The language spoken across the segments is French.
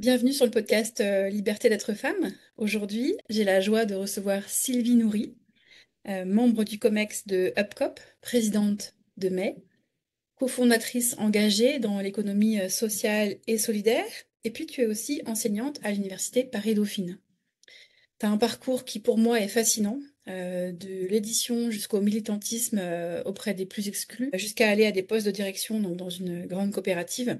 Bienvenue sur le podcast Liberté d'être femme. Aujourd'hui, j'ai la joie de recevoir Sylvie Noury, membre du COMEX de UpCop, présidente de Mai, cofondatrice engagée dans l'économie sociale et solidaire, et puis tu es aussi enseignante à l'université Paris-Dauphine. Tu as un parcours qui pour moi est fascinant, de l'édition jusqu'au militantisme auprès des plus exclus, jusqu'à aller à des postes de direction dans une grande coopérative.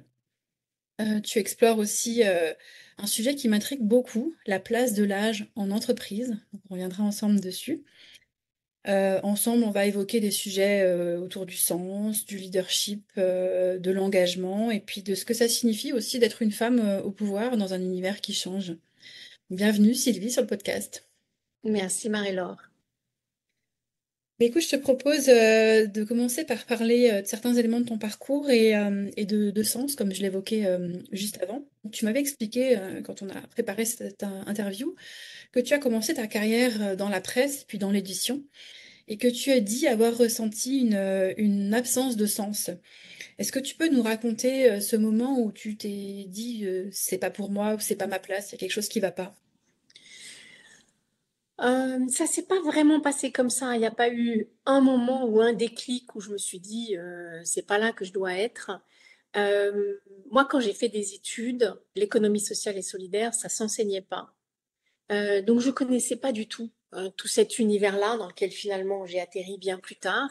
Tu explores aussi un sujet qui m'intrigue beaucoup, la place de l'âge en entreprise. Donc, on reviendra ensemble dessus. Ensemble, on va évoquer des sujets autour du sens, du leadership, de l'engagement, et puis de ce que ça signifie aussi d'être une femme au pouvoir dans un univers qui change. Bienvenue Sylvie sur le podcast. Merci Marie-Laure. Mais écoute, je te propose de commencer par parler de certains éléments de ton parcours et de sens, comme je l'évoquais juste avant. Tu m'avais expliqué, quand on a préparé cette interview, que tu as commencé ta carrière dans la presse, puis dans l'édition, et que tu as dit avoir ressenti une absence de sens. Est-ce que tu peux nous raconter ce moment où tu t'es dit, c'est pas pour moi, ou c'est pas ma place, il y a quelque chose qui va pas? Ça s'est pas vraiment passé comme ça. Il n'y a pas eu un moment ou un déclic où je me suis dit c'est pas là que je dois être. Euh, Moi, quand j'ai fait des études, l'économie sociale et solidaire, ça s'enseignait pas. Donc je connaissais pas du tout tout cet univers-là dans lequel finalement j'ai atterri bien plus tard.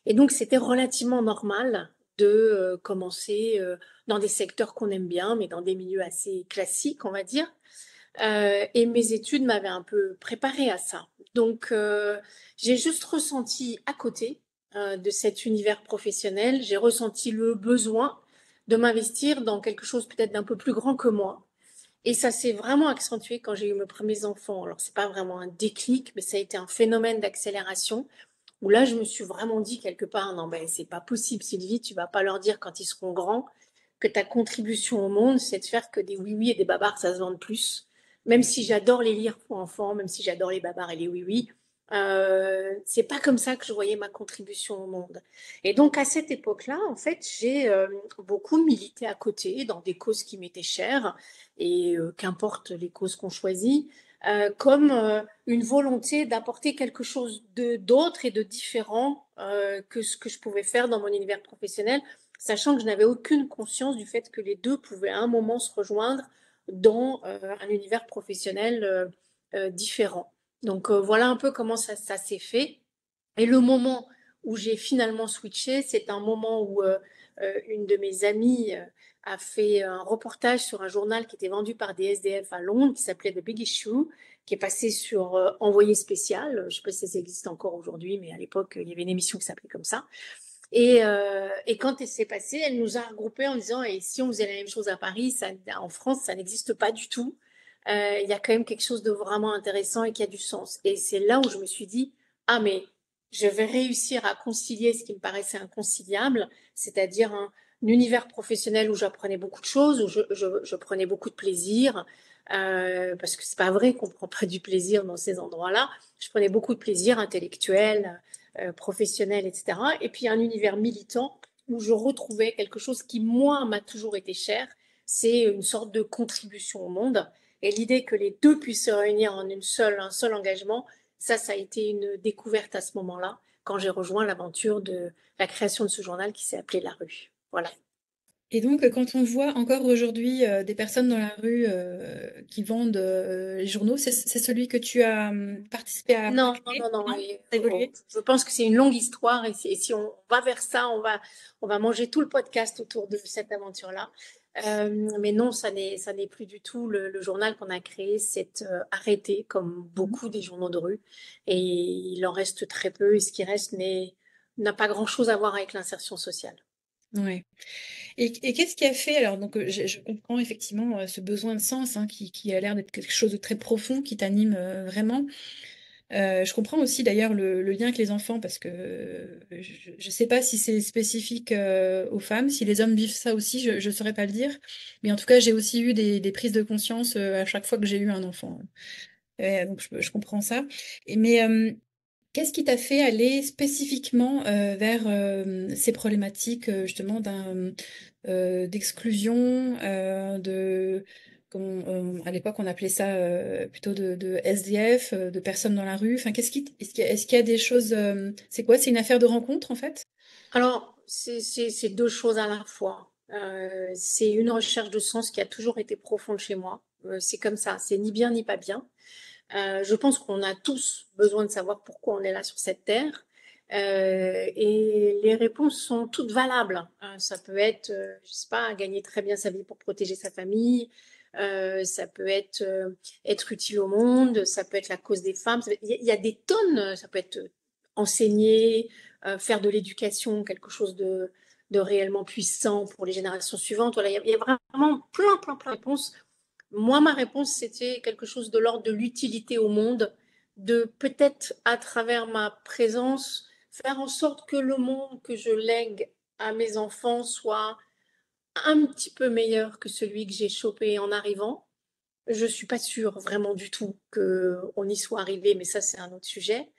Et donc c'était relativement normal de commencer dans des secteurs qu'on aime bien, mais dans des milieux assez classiques, on va dire. Et mes études m'avaient un peu préparée à ça. Donc, j'ai juste ressenti à côté de cet univers professionnel, j'ai ressenti le besoin de m'investir dans quelque chose peut-être d'un peu plus grand que moi. Et ça s'est vraiment accentué quand j'ai eu mes premiers enfants. Alors, c'est pas vraiment un déclic, mais ça a été un phénomène d'accélération où là, je me suis vraiment dit quelque part, non, ben, c'est pas possible, Sylvie, tu vas pas leur dire quand ils seront grands que ta contribution au monde, c'est de faire que des oui-oui et des babards, ça se vende plus. Même si j'adore les lire pour enfants, même si j'adore les babards et les oui-oui, c'est pas comme ça que je voyais ma contribution au monde. Et donc à cette époque-là, en fait, j'ai beaucoup milité à côté dans des causes qui m'étaient chères et qu'importe les causes qu'on choisit, comme une volonté d'apporter quelque chose de d'autre et de différent que ce que je pouvais faire dans mon univers professionnel, sachant que je n'avais aucune conscience du fait que les deux pouvaient à un moment se rejoindre dans un univers professionnel différent. Donc voilà un peu comment ça s'est fait. Et le moment où j'ai finalement switché, c'est un moment où une de mes amies a fait un reportage sur un journal qui était vendu par des SDF à Londres, qui s'appelait The Big Issue, qui est passé sur Envoyé spécial. Je ne sais pas si ça existe encore aujourd'hui, mais à l'époque, il y avait une émission qui s'appelait comme ça. Et quand elle s'est passée, elle nous a regroupés en disant, et si on faisait la même chose à Paris, ça, en France, ça n'existe pas du tout. Il y a quand même quelque chose de vraiment intéressant et qui a du sens. Et c'est là où je me suis dit, ah mais je vais réussir à concilier ce qui me paraissait inconciliable, c'est-à-dire un univers professionnel où j'apprenais beaucoup de choses, où je prenais beaucoup de plaisir, parce que c'est pas vrai qu'on prend pas du plaisir dans ces endroits-là. Je prenais beaucoup de plaisir intellectuel, professionnel, etc. Et puis un univers militant où je retrouvais quelque chose qui, moi, m'a toujours été cher, c'est une sorte de contribution au monde. Et l'idée que les deux puissent se réunir en un seul engagement, ça a été une découverte à ce moment-là, quand j'ai rejoint l'aventure de la création de ce journal qui s'est appelé La Rue. Voilà. Et donc, quand on voit encore aujourd'hui des personnes dans la rue qui vendent les journaux, c'est celui que tu as participé à Non, non, créer, non, non. non? Ça a évolué? Je pense que c'est une longue histoire et si on va vers ça, on va manger tout le podcast autour de cette aventure-là. Mais non, ça n'est plus du tout le journal qu'on a créé, s'est arrêté comme Mhm. beaucoup des journaux de rue et il en reste très peu et ce qui reste n'a pas grand-chose à voir avec l'insertion sociale. Ouais. Et qu'est-ce qui a fait, alors donc je comprends effectivement ce besoin de sens hein, qui a l'air d'être quelque chose de très profond, qui t'anime vraiment. Je comprends aussi d'ailleurs le lien avec les enfants parce que je ne sais pas si c'est spécifique aux femmes, si les hommes vivent ça aussi, je ne saurais pas le dire. Mais en tout cas, j'ai aussi eu des prises de conscience à chaque fois que j'ai eu un enfant. Donc je comprends ça. Mais qu'est-ce qui t'a fait aller spécifiquement vers ces problématiques justement d'exclusion, À l'époque, on appelait ça plutôt de SDF, de personnes dans la rue. Enfin, est-ce qu'il y a des choses... c'est quoi? C'est une affaire de rencontre, en fait? Alors, c'est deux choses à la fois. C'est une recherche de sens qui a toujours été profonde chez moi. C'est comme ça, c'est ni bien ni pas bien. Je pense qu'on a tous besoin de savoir pourquoi on est là sur cette terre. Et les réponses sont toutes valables. Ça peut être, je sais pas, gagner très bien sa vie pour protéger sa famille. Ça peut être être utile au monde. Ça peut être la cause des femmes. Il y a des tonnes. Ça peut être enseigner, faire de l'éducation quelque chose de réellement puissant pour les générations suivantes. Voilà, il y a vraiment plein de réponses. Moi, ma réponse, c'était quelque chose de l'ordre de l'utilité au monde, de peut-être à travers ma présence, faire en sorte que le monde que je lègue à mes enfants soit un petit peu meilleur que celui que j'ai chopé en arrivant. Je suis pas sûre vraiment du tout qu'on y soit arrivé, mais ça, c'est un autre sujet.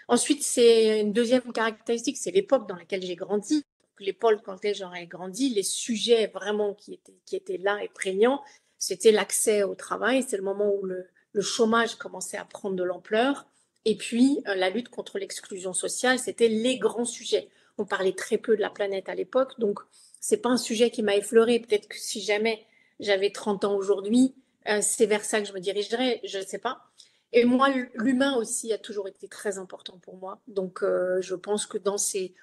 Ensuite, c'est une deuxième caractéristique, c'est l'époque dans laquelle j'ai grandi. L'époque dans laquelle j'aurais grandi, les sujets vraiment qui étaient là et prégnants, c'était l'accès au travail, c'est le moment où le chômage commençait à prendre de l'ampleur. Et puis, la lutte contre l'exclusion sociale, c'était les grands sujets. On parlait très peu de la planète à l'époque, donc c'est pas un sujet qui m'a effleuré. Peut-être que si jamais j'avais 30 ans aujourd'hui, c'est vers ça que je me dirigerais, je ne sais pas. Et moi, l'humain aussi a toujours été très important pour moi. Donc, je pense que dans ces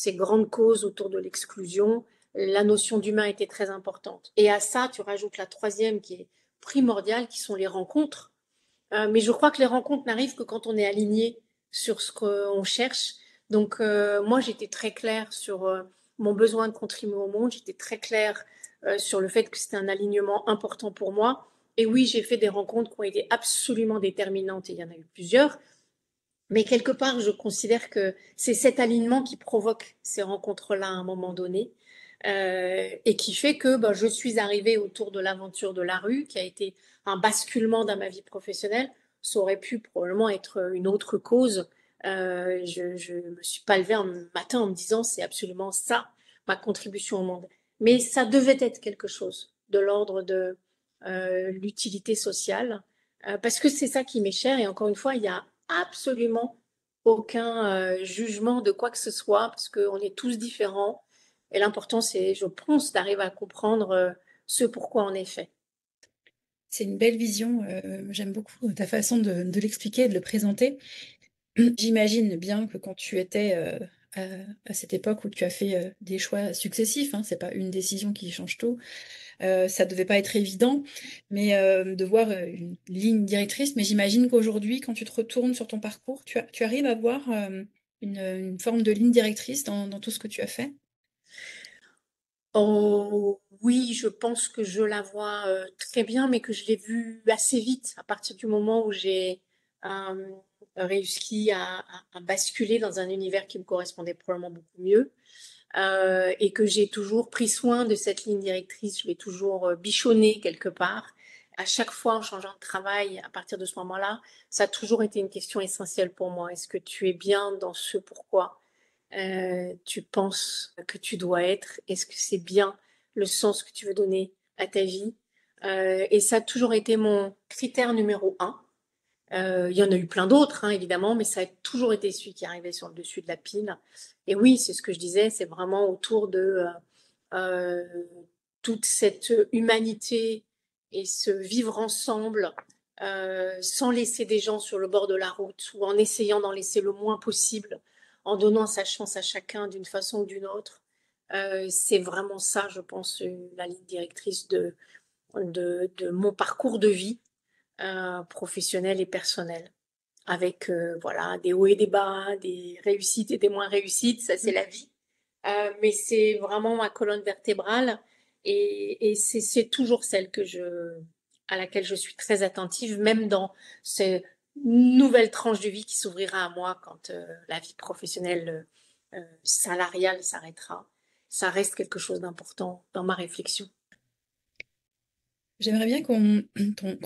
grandes causes autour de l'exclusion, la notion d'humain était très importante. Et à ça, tu rajoutes la troisième qui est primordiale, qui sont les rencontres. Mais je crois que les rencontres n'arrivent que quand on est aligné sur ce qu'on cherche. Donc, moi, j'étais très claire sur mon besoin de contribuer au monde. J'étais très claire sur le fait que c'était un alignement important pour moi. Et oui, j'ai fait des rencontres qui ont été absolument déterminantes, et il y en a eu plusieurs. Mais quelque part, je considère que c'est cet alignement qui provoque ces rencontres-là à un moment donné, et qui fait que ben, je suis arrivée autour de l'aventure de la rue, qui a été un basculement dans ma vie professionnelle. Ça aurait pu probablement être une autre cause. Je me suis pas levée un matin en me disant c'est absolument ça ma contribution au monde. Mais ça devait être quelque chose de l'ordre de l'utilité sociale, parce que c'est ça qui m'est cher. Et encore une fois, il y a absolument aucun jugement de quoi que ce soit, parce qu'on est tous différents. Et l'important, c'est, je pense, d'arriver à comprendre ce pourquoi on est fait. C'est une belle vision. J'aime beaucoup ta façon de l'expliquer, de le présenter. J'imagine bien que quand tu étais à cette époque où tu as fait des choix successifs, hein, c'est pas une décision qui change tout, ça devait pas être évident, mais de voir une ligne directrice. Mais j'imagine qu'aujourd'hui, quand tu te retournes sur ton parcours, tu arrives à voir une forme de ligne directrice dans tout ce que tu as fait. Oh, oui, je pense que je la vois très bien, mais que je l'ai vue assez vite, à partir du moment où j'ai euh, réussi à basculer dans un univers qui me correspondait probablement beaucoup mieux. Et que j'ai toujours pris soin de cette ligne directrice, je l'ai toujours bichonnée quelque part. À chaque fois en changeant de travail, à partir de ce moment-là, ça a toujours été une question essentielle pour moi. Est-ce que tu es bien dans ce pourquoi tu penses que tu dois être? Est-ce que c'est bien le sens que tu veux donner à ta vie? Et ça a toujours été mon critère numéro un. Il y en a eu plein d'autres, hein, évidemment, mais ça a toujours été celui qui arrivait sur le dessus de la pile. Et oui, c'est ce que je disais, c'est vraiment autour de euh, toute cette humanité et ce vivre ensemble, sans laisser des gens sur le bord de la route ou en essayant d'en laisser le moins possible, en donnant sa chance à chacun d'une façon ou d'une autre. C'est vraiment ça, je pense, la ligne directrice de mon parcours de vie professionnel et personnel, avec voilà des hauts et des bas, des réussites et des moins réussites, ça c'est la vie. Mais c'est vraiment ma colonne vertébrale, et c'est toujours celle à laquelle je suis très attentive, même dans ces nouvelles tranches de vie qui s'ouvrira à moi quand la vie professionnelle salariale s'arrêtera. Ça reste quelque chose d'important dans ma réflexion. J'aimerais bien qu'on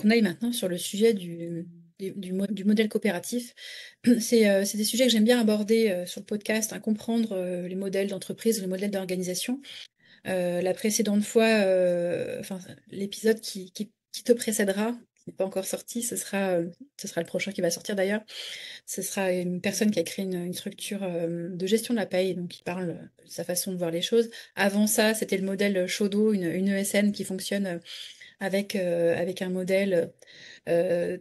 aille maintenant sur le sujet du modèle coopératif. C'est des sujets que j'aime bien aborder sur le podcast, hein, comprendre les modèles d'entreprise, les modèles d'organisation. La précédente fois, enfin l'épisode qui qui te précédera, qui n'est pas encore sorti, ce sera le prochain qui va sortir d'ailleurs. Ce sera une personne qui a créé une structure de gestion de la paye, donc qui parle de sa façon de voir les choses. Avant ça, c'était le modèle Shodo, une ESN qui fonctionne avec un modèle euh,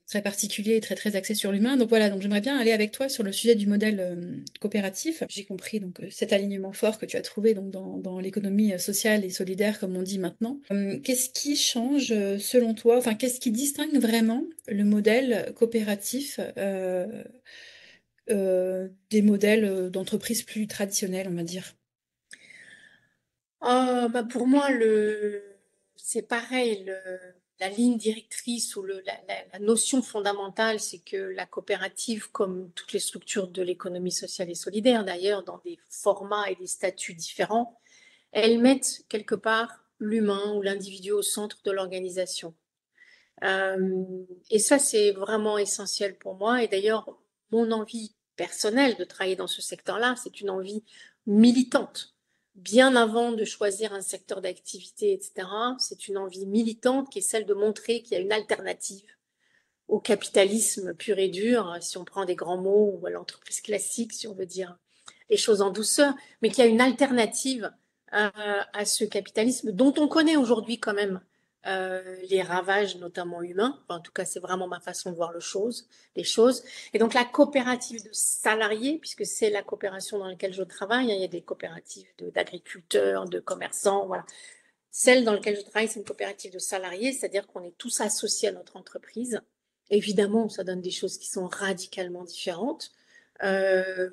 très particulier et très très axé sur l'humain. Donc voilà, donc j'aimerais bien aller avec toi sur le sujet du modèle coopératif. J'ai compris donc cet alignement fort que tu as trouvé donc dans l'économie sociale et solidaire, comme on dit maintenant. Qu'est-ce qui change selon toi, enfin qu'est-ce qui distingue vraiment le modèle coopératif des modèles d'entreprise plus traditionnels, on va dire? Bah pour moi, c'est pareil. La ligne directrice ou la notion fondamentale, c'est que la coopérative, comme toutes les structures de l'économie sociale et solidaire, d'ailleurs, dans des formats et des statuts différents, elles mettent quelque part l'humain ou l'individu au centre de l'organisation. Euh, et ça, c'est vraiment essentiel pour moi. Et d'ailleurs, mon envie personnelle de travailler dans ce secteur-là, c'est une envie militante. Bien avant de choisir un secteur d'activité, etc., c'est une envie militante qui est celle de montrer qu'il y a une alternative au capitalisme pur et dur, si on prend des grands mots, ou à l'entreprise classique, si on veut dire les choses en douceur, mais qu'il y a une alternative à ce capitalisme dont on connaît aujourd'hui quand même les ravages, notamment humains. Enfin, en tout cas, c'est vraiment ma façon de voir les choses. Et donc, la coopérative de salariés, puisque c'est la coopération dans laquelle je travaille, hein, il y a des coopératives d'agriculteurs, de commerçants, voilà. Celle dans laquelle je travaille, c'est une coopérative de salariés, c'est-à-dire qu'on est tous associés à notre entreprise. Évidemment, ça donne des choses qui sont radicalement différentes. Euh,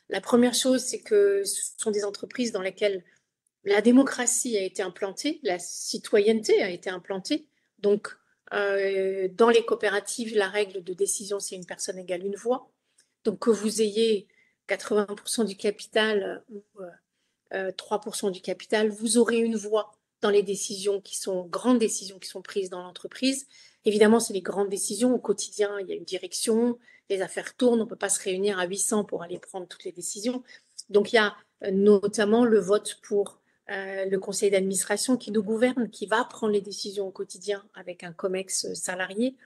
la première chose, c'est que ce sont des entreprises dans lesquelles la démocratie a été implantée, la citoyenneté a été implantée. Donc, dans les coopératives, la règle de décision, c'est une personne égale une voix. Donc, que vous ayez 80% du capital ou 3% du capital, vous aurez une voix dans les décisions qui sont grandes décisions qui sont prises dans l'entreprise. Évidemment, c'est les grandes décisions au quotidien. Il y a une direction, les affaires tournent. On ne peut pas se réunir à 800 pour aller prendre toutes les décisions. Donc, il y a notamment le vote pour le conseil d'administration qui nous gouverne, qui va prendre les décisions au quotidien avec un COMEX salarié.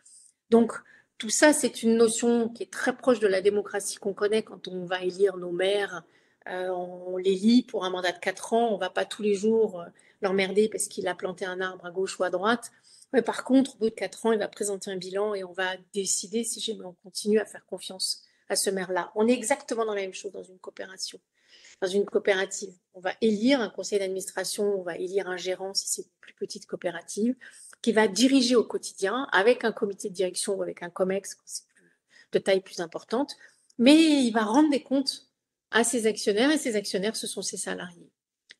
Donc, tout ça, c'est une notion qui est très proche de la démocratie qu'on connaît quand on va élire nos maires. On les lit pour un mandat de 4 ans. On ne va pas tous les jours l'emmerder parce qu'il a planté un arbre à gauche ou à droite. Mais par contre, au bout de 4 ans, il va présenter un bilan et on va décider si jamais on continue à faire confiance à ce maire-là. On est exactement dans la même chose dans une coopération, dans une coopérative. On va élire un conseil d'administration, on va élire un gérant si c'est une plus petite coopérative, qui va diriger au quotidien avec un comité de direction ou avec un COMEX de taille plus importante, mais il va rendre des comptes à ses actionnaires et ses actionnaires, ce sont ses salariés.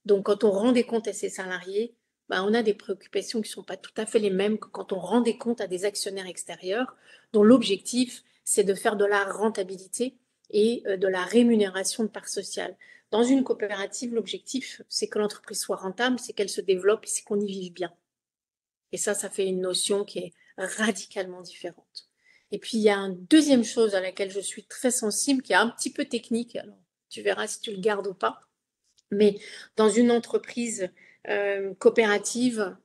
Donc, quand on rend des comptes à ses salariés, ben, on a des préoccupations qui ne sont pas tout à fait les mêmes que quand on rend des comptes à des actionnaires extérieurs, dont l'objectif, c'est de faire de la rentabilité et de la rémunération de part sociale. Dans une coopérative, l'objectif, c'est que l'entreprise soit rentable, c'est qu'elle se développe et c'est qu'on y vive bien. Et ça fait une notion qui est radicalement différente. Et puis, il y a une deuxième chose à laquelle je suis très sensible, qui est un petit peu technique. Alors, tu verras si tu le gardes ou pas. Mais dans une entreprise coopérative,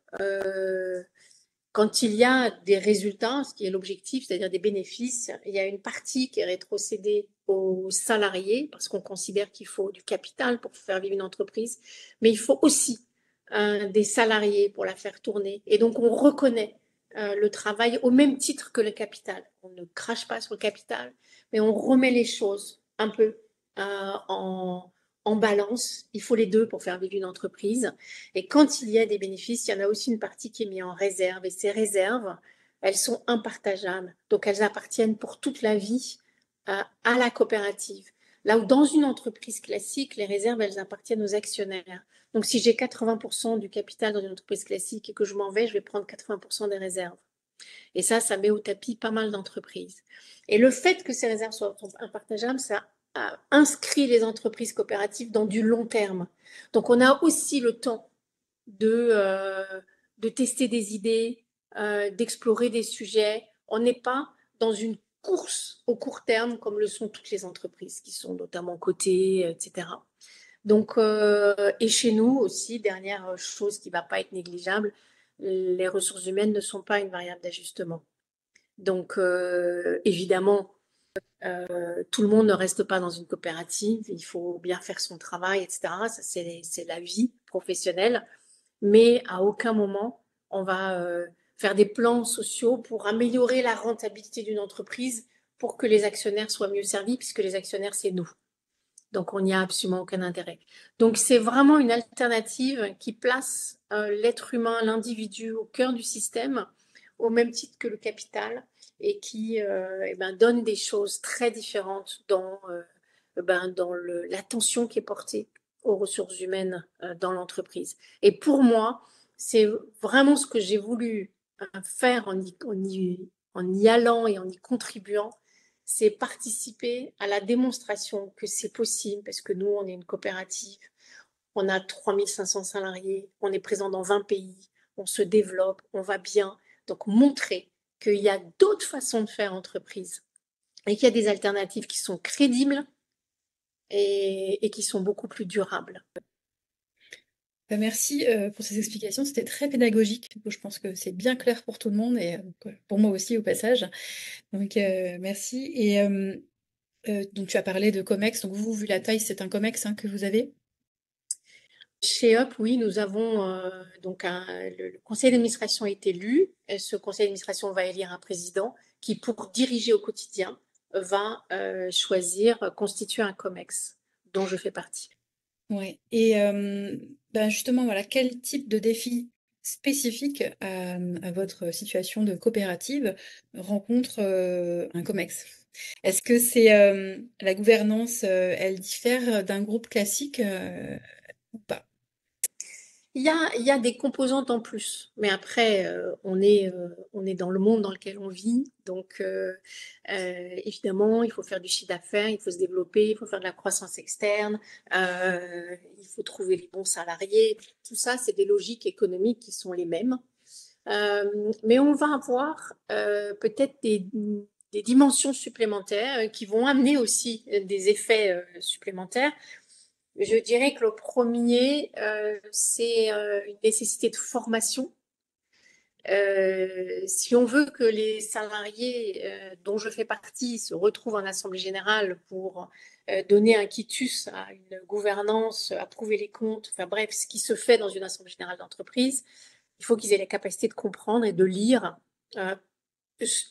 quand il y a des résultats, ce qui est l'objectif, c'est-à-dire des bénéfices, il y a une partie qui est rétrocédée aux salariés parce qu'on considère qu'il faut du capital pour faire vivre une entreprise, mais il faut aussi des salariés pour la faire tourner. Et donc on reconnaît le travail au même titre que le capital. On ne crache pas sur le capital, mais on remet les choses un peu en, en balance. Il faut les deux pour faire vivre une entreprise. Et quand il y a des bénéfices, il y en a aussi une partie qui est mise en réserve. Et ces réserves, elles sont impartageables. Donc, elles appartiennent pour toute la vie à la coopérative. Là où dans une entreprise classique, les réserves, elles appartiennent aux actionnaires. Donc, si j'ai 80% du capital dans une entreprise classique et que je m'en vais, je vais prendre 80% des réserves. Et ça met au tapis pas mal d'entreprises. Et le fait que ces réserves soient impartageables, ça inscrit les entreprises coopératives dans du long terme. Donc, on a aussi le temps de tester des idées, d'explorer des sujets. On n'est pas dans une course au court terme comme le sont toutes les entreprises qui sont notamment cotées, etc. Donc, et chez nous aussi, dernière chose qui ne va pas être négligeable, les ressources humaines ne sont pas une variable d'ajustement. Donc, évidemment, tout le monde ne reste pas dans une coopérative, il faut bien faire son travail, etc. Ça, c'est la vie professionnelle, mais à aucun moment on va faire des plans sociaux pour améliorer la rentabilité d'une entreprise pour que les actionnaires soient mieux servis, puisque les actionnaires, c'est nous. Donc, on n'y a absolument aucun intérêt. Donc, c'est vraiment une alternative qui place l'être humain, l'individu au cœur du système, au même titre que le capital, et qui donne des choses très différentes dans l'attention qui est portée aux ressources humaines dans l'entreprise. Et pour moi, c'est vraiment ce que j'ai voulu faire en y allant et en y contribuant, c'est participer à la démonstration que c'est possible, parce que nous, on est une coopérative, on a 3500 salariés, on est présent dans 20 pays, on se développe, on va bien. Donc, montrer qu'il y a d'autres façons de faire entreprise et qu'il y a des alternatives qui sont crédibles et qui sont beaucoup plus durables. Merci pour ces explications, c'était très pédagogique. Du coup, je pense que c'est bien clair pour tout le monde et pour moi aussi au passage. Donc merci. Et donc tu as parlé de Comex, donc vous, vu la taille, c'est un Comex hein, que vous avez? Chez Up, oui, nous avons donc le conseil d'administration est élu. Et ce conseil d'administration va élire un président qui, pour diriger au quotidien, va choisir, constituer un COMEX dont je fais partie. Ouais. Et justement, voilà, quel type de défi spécifique à votre situation de coopérative rencontre un COMEX? Est-ce que c'est la gouvernance, elle diffère d'un groupe classique ou pas? Il y a des composantes en plus, mais après, on est dans le monde dans lequel on vit, donc évidemment, il faut faire du chiffre d'affaires, il faut se développer, il faut faire de la croissance externe, il faut trouver les bons salariés. Tout ça, c'est des logiques économiques qui sont les mêmes. Mais on va avoir peut-être des dimensions supplémentaires qui vont amener aussi des effets supplémentaires. Je dirais que le premier, c'est une nécessité de formation. Si on veut que les salariés dont je fais partie se retrouvent en assemblée générale pour donner un quitus à une gouvernance, approuver les comptes, enfin bref, ce qui se fait dans une assemblée générale d'entreprise, il faut qu'ils aient la capacité de comprendre et de lire euh,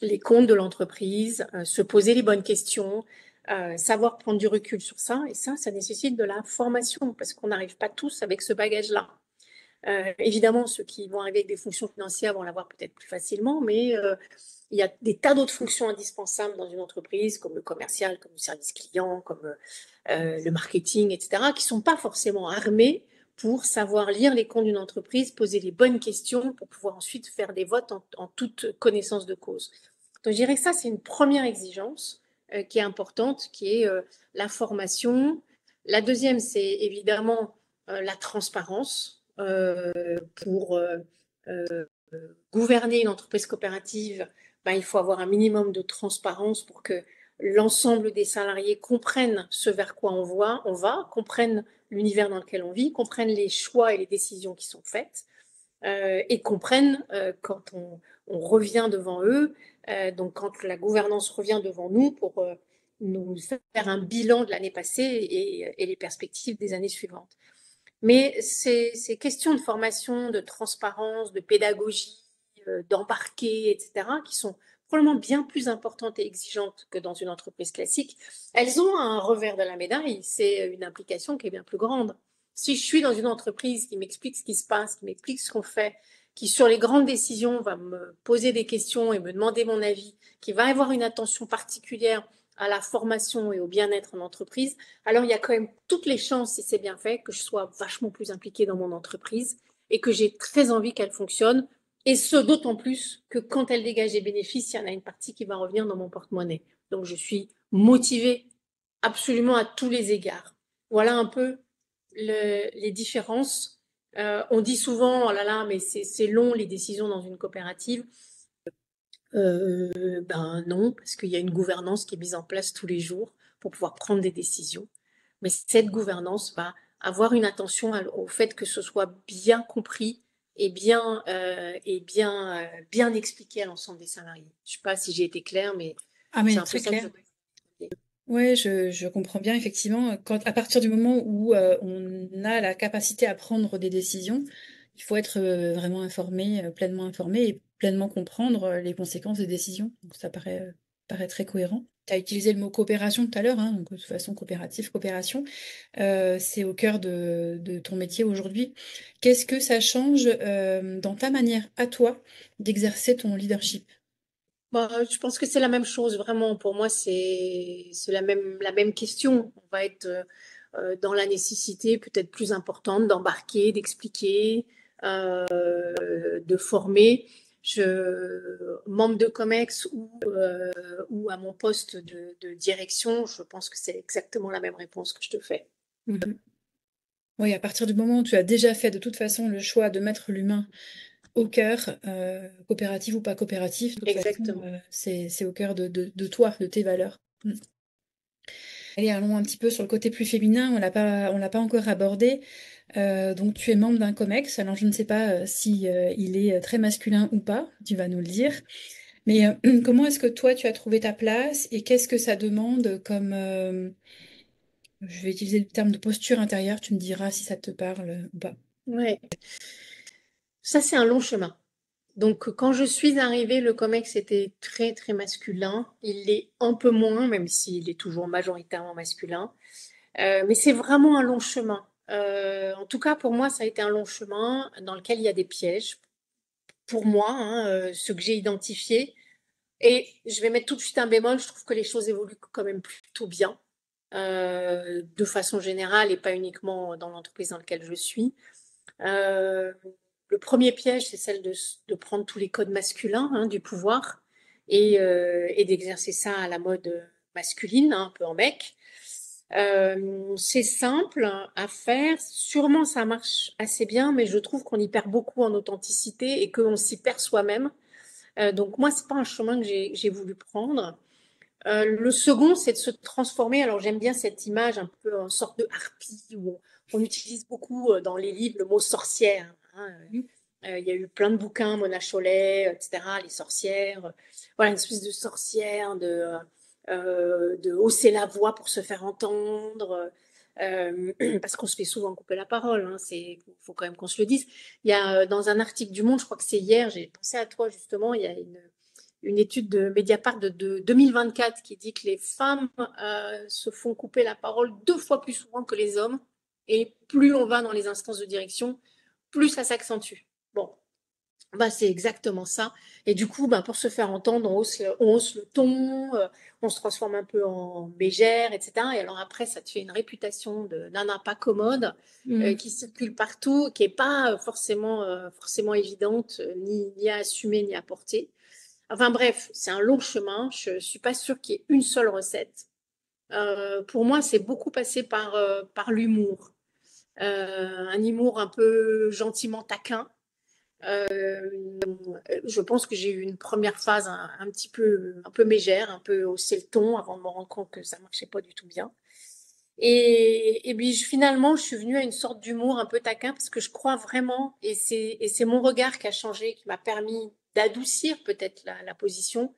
les comptes de l'entreprise, se poser les bonnes questions, savoir prendre du recul sur ça. Et ça nécessite de la formation parce qu'on n'arrive pas tous avec ce bagage-là. Évidemment, ceux qui vont arriver avec des fonctions financières vont l'avoir peut-être plus facilement, mais il y a des tas d'autres fonctions indispensables dans une entreprise, comme le commercial, comme le service client, comme le marketing, etc., qui ne sont pas forcément armés pour savoir lire les comptes d'une entreprise, poser les bonnes questions pour pouvoir ensuite faire des votes en toute connaissance de cause. Donc, je dirais que ça, c'est une première exigence qui est importante, qui est la formation. La deuxième, c'est évidemment la transparence pour gouverner une entreprise coopérative. Ben, il faut avoir un minimum de transparence pour que l'ensemble des salariés comprennent ce vers quoi on va, comprennent l'univers dans lequel on vit, comprennent les choix et les décisions qui sont faites et comprennent quand on revient devant eux, donc quand la gouvernance revient devant nous pour nous faire un bilan de l'année passée et les perspectives des années suivantes. Mais ces questions de formation, de transparence, de pédagogie, d'embarquer, etc., qui sont probablement bien plus importantes et exigeantes que dans une entreprise classique, elles ont un revers de la médaille, c'est une implication qui est bien plus grande. Si je suis dans une entreprise qui m'explique ce qui se passe, qui m'explique ce qu'on fait, qui sur les grandes décisions va me poser des questions et me demander mon avis, qui va avoir une attention particulière à la formation et au bien-être en entreprise, alors il y a quand même toutes les chances, si c'est bien fait, que je sois vachement plus impliquée dans mon entreprise et que j'ai très envie qu'elle fonctionne. Et ce, d'autant plus que quand elle dégage des bénéfices, il y en a une partie qui va revenir dans mon porte-monnaie. Donc je suis motivée absolument à tous les égards. Voilà un peu les différences. On dit souvent, oh là là, mais c'est long les décisions dans une coopérative. Ben non, parce qu'il y a une gouvernance qui est mise en place tous les jours pour pouvoir prendre des décisions. Mais cette gouvernance va avoir une attention au fait que ce soit bien compris bien expliqué à l'ensemble des salariés. Je sais pas si j'ai été claire, mais Ah c'est mais un peu très ça que clair. je... Ouais, je comprends bien effectivement. Quand, à partir du moment où on a la capacité à prendre des décisions, il faut être vraiment informé, pleinement informé et pleinement comprendre les conséquences des décisions. Donc ça paraît très cohérent. Tu as utilisé le mot coopération tout à l'heure, hein, donc de toute façon coopératif, coopération, c'est au cœur de ton métier aujourd'hui. Qu'est-ce que ça change dans ta manière à toi d'exercer ton leadership? Bah, je pense que c'est la même chose, vraiment. Pour moi, c'est la même question. On va être dans la nécessité peut-être plus importante d'embarquer, d'expliquer, de former. Membre de COMEX ou à mon poste de direction, je pense que c'est exactement la même réponse que je te fais. Mhm. Oui, à partir du moment où tu as déjà fait de toute façon le choix de mettre l'humain au cœur, coopératif ou pas coopératif, de toute façon, Exactement. c'est au cœur de toi, de tes valeurs. Mm. Allez, allons un petit peu sur le côté plus féminin, on l'a pas encore abordé. Donc tu es membre d'un COMEX, alors je ne sais pas si il est très masculin ou pas, tu vas nous le dire. Mais comment est-ce que toi tu as trouvé ta place et qu'est-ce que ça demande comme, je vais utiliser le terme de posture intérieure, tu me diras si ça te parle ou pas. Ouais. Ça, c'est un long chemin. Donc, quand je suis arrivée, le COMEX était très, très masculin. Il l'est un peu moins, même s'il est toujours majoritairement masculin. Mais c'est vraiment un long chemin. En tout cas, pour moi, ça a été un long chemin dans lequel il y a des pièges. Pour moi, hein, ceux que j'ai identifiés. Et je vais mettre tout de suite un bémol, je trouve que les choses évoluent quand même plutôt bien, de façon générale et pas uniquement dans l'entreprise dans laquelle je suis. Euh, le premier piège, c'est celle de prendre tous les codes masculins, hein, du pouvoir et d'exercer ça à la mode masculine, hein, un peu en mec. C'est simple à faire. Sûrement, ça marche assez bien, mais je trouve qu'on y perd beaucoup en authenticité et qu'on s'y perd soi-même. Donc moi, c'est pas un chemin que j'ai voulu prendre. Le second, c'est de se transformer. Alors j'aime bien cette image un peu en sorte de harpie où on utilise beaucoup dans les livres le mot sorcière, hein. Il y a eu plein de bouquins, Mona Chollet, etc., les sorcières. Voilà, une espèce de sorcière, de hausser la voix pour se faire entendre. Parce qu'on se fait souvent couper la parole, hein, faut quand même qu'on se le dise. Il y a dans un article du Monde, je crois que c'est hier, j'ai pensé à toi justement, il y a une étude de Mediapart de 2024 qui dit que les femmes se font couper la parole 2 fois plus souvent que les hommes. Et plus on va dans les instances de direction, plus ça s'accentue. Bon, bah, c'est exactement ça. Et du coup, bah, pour se faire entendre, on hausse le ton, on se transforme un peu en mégère, etc. Et alors après, ça te fait une réputation de nana pas commode Mm. qui circule partout, qui est pas forcément évidente, ni à assumer, ni à porter. Enfin bref, c'est un long chemin. Je suis pas sûre qu'il y ait une seule recette. Pour moi, c'est beaucoup passé par l'humour. Un humour un peu gentiment taquin. Je pense que j'ai eu une première phase un peu mégère, un peu haussé le ton avant de me rendre compte que ça marchait pas du tout bien. Et puis finalement, je suis venue à une sorte d'humour un peu taquin parce que je crois vraiment, et c'est mon regard qui a changé, qui m'a permis d'adoucir peut-être la position.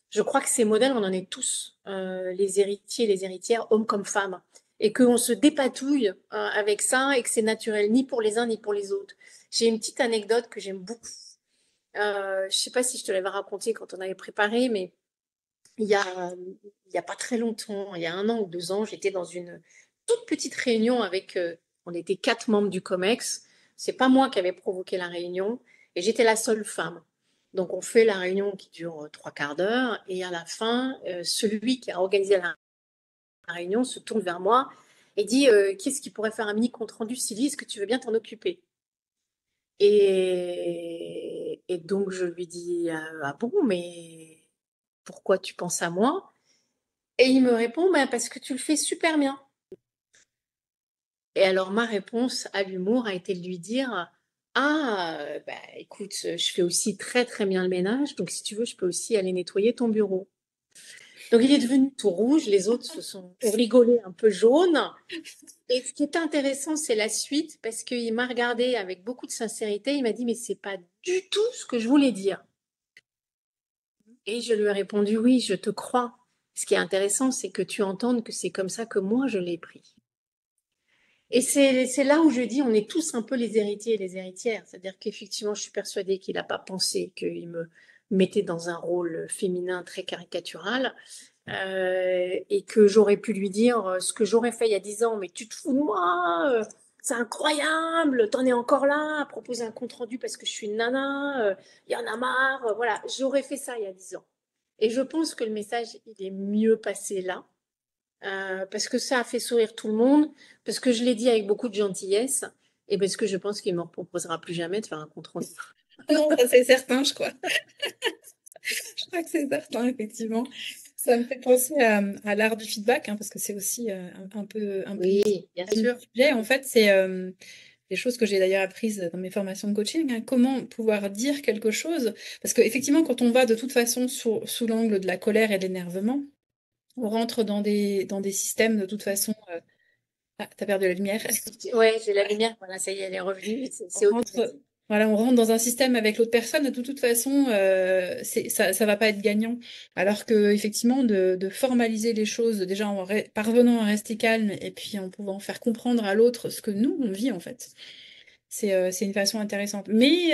Je crois que ces modèles, on en est tous, les héritiers, les héritières, hommes comme femmes, et qu'on se dépatouille avec ça et que c'est naturel ni pour les uns ni pour les autres. J'ai une petite anecdote que j'aime beaucoup. Je sais pas si je te l'avais raconté quand on avait préparé, mais il y a pas très longtemps, il y a 1 an ou 2 ans, j'étais dans une toute petite réunion avec, on était 4 membres du COMEX. C'est pas moi qui avais provoqué la réunion et j'étais la seule femme. Donc on fait la réunion qui dure 3 quarts d'heure et à la fin, celui qui a organisé la réunion se tourne vers moi et dit qu'est-ce qui pourrait faire un mini compte rendu, Sylvie, est-ce que tu veux bien t'en occuper? Et donc je lui dis ah bon, mais pourquoi tu penses à moi? Et il me répond, bah, parce que tu le fais super bien. Et alors ma réponse à l'humour a été de lui dire, ah, bah, écoute, je fais aussi très très bien le ménage, donc si tu veux, je peux aussi aller nettoyer ton bureau. Donc il est devenu tout rouge, les autres se sont rigolé un peu jaune. Et ce qui est intéressant, c'est la suite, parce qu'il m'a regardé avec beaucoup de sincérité. Il m'a dit, mais c'est pas du tout ce que je voulais dire. Et je lui ai répondu, oui, je te crois. Ce qui est intéressant, c'est que tu entendes que c'est comme ça que moi je l'ai pris. Et c'est là où je dis, on est tous un peu les héritiers et les héritières. C'est-à-dire qu'effectivement, je suis persuadée qu'il n'a pas pensé qu'il me mettait dans un rôle féminin très caricatural. Et que j'aurais pu lui dire ce que j'aurais fait il y a 10 ans, mais tu te fous de moi, c'est incroyable, t'en es encore là à proposer un compte rendu parce que je suis une nana, il y en a marre, voilà, j'aurais fait ça il y a 10 ans. Et je pense que le message, il est mieux passé là, parce que ça a fait sourire tout le monde, parce que je l'ai dit avec beaucoup de gentillesse, et parce que je pense qu'il ne me proposera plus jamais de faire un compte rendu. Non, ça c'est certain, je crois. Je crois que c'est certain, effectivement. Ça me fait penser à l'art du feedback, hein, parce que c'est aussi un peu Oui, bien le sûr. sujet. En fait, c'est des choses que j'ai d'ailleurs apprises dans mes formations de coaching, hein, comment pouvoir dire quelque chose. Parce qu'effectivement, quand on va de toute façon sous l'angle de la colère et de l'énervement, on rentre dans des systèmes de toute façon. Ah, t'as perdu la lumière. Ouais, j'ai la lumière, voilà, ça y est, elle est revenue, On c'est rentre, automatique. voilà, on rentre dans un système avec l'autre personne, de toute façon, ça va pas être gagnant. Alors que effectivement, de formaliser les choses, déjà parvenant à rester calme et puis en pouvant faire comprendre à l'autre ce que nous, on vit en fait. C'est une façon intéressante. Mais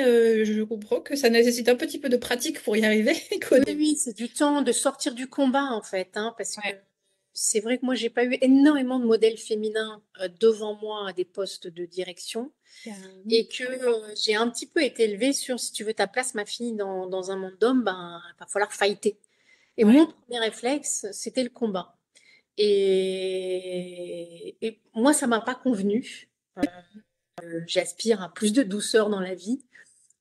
je comprends que ça nécessite un petit peu de pratique pour y arriver qu'au Oui, début. oui, c'est du temps de sortir du combat en fait, hein, parce que Ouais. c'est vrai que moi j'ai pas eu énormément de modèles féminins devant moi à des postes de direction Carrément. et que j'ai un petit peu été élevée sur si tu veux ta place ma fille dans un monde d'hommes, ben il va falloir fighter. Et Ouais. mon premier réflexe c'était le combat. Et moi ça m'a pas convenu. J'aspire à plus de douceur dans la vie.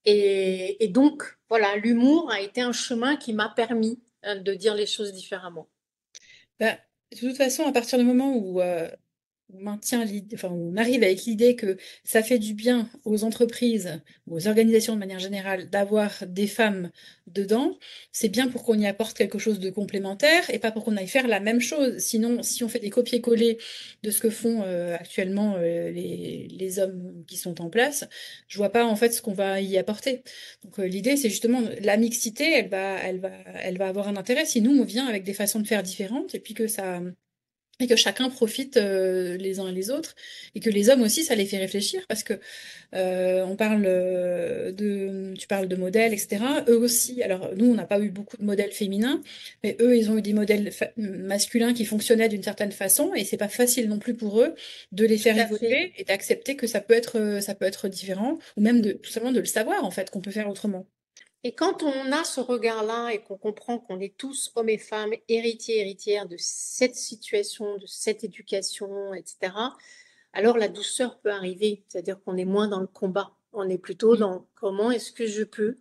Et donc, voilà, l'humour a été un chemin qui m'a permis de dire les choses différemment. Bah, de toute façon, à partir du moment où on maintient enfin, on arrive avec l'idée que ça fait du bien aux entreprises, aux organisations de manière générale, d'avoir des femmes dedans, c'est bien pour qu'on y apporte quelque chose de complémentaire et pas pour qu'on aille faire la même chose. Sinon, si on fait des copier-coller de ce que font actuellement les hommes qui sont en place, je vois pas en fait ce qu'on va y apporter. Donc l'idée, c'est justement la mixité, elle va avoir un intérêt si nous on vient avec des façons de faire différentes et puis que chacun profite les uns et les autres et que les hommes aussi ça les fait réfléchir parce que on parle tu parles de modèles, etc. Eux aussi, alors nous on n'a pas eu beaucoup de modèles féminins, mais eux ils ont eu des modèles masculins qui fonctionnaient d'une certaine façon et c'est pas facile non plus pour eux de les Tout faire à fait. évoluer et d'accepter que ça peut être différent ou même de tout simplement de le savoir en fait qu'on peut faire autrement. Et quand on a ce regard-là et qu'on comprend qu'on est tous, hommes et femmes, héritiers, héritières de cette situation, de cette éducation, etc., alors la douceur peut arriver. C'est-à-dire qu'on est moins dans le combat. On est plutôt Mm. dans comment est-ce que je peux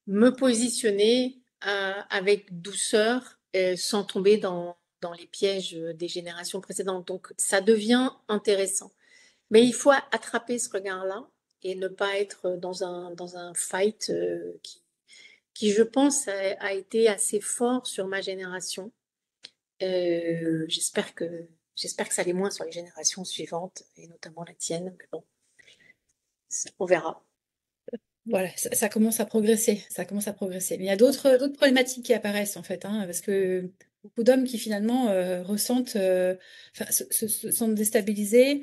me positionner avec douceur sans tomber dans les pièges des générations précédentes. Donc ça devient intéressant. Mais il faut attraper ce regard-là et ne pas être dans un fight qui, je pense, a été assez fort sur ma génération. J'espère j'espère que ça l'est moins sur les générations suivantes, et notamment la tienne. Mais bon, on verra. Voilà, ça commence à progresser, ça commence à progresser. Mais il y a d'autres problématiques qui apparaissent en fait, hein, parce que beaucoup d'hommes qui finalement ressentent, enfin, se sentent déstabilisés,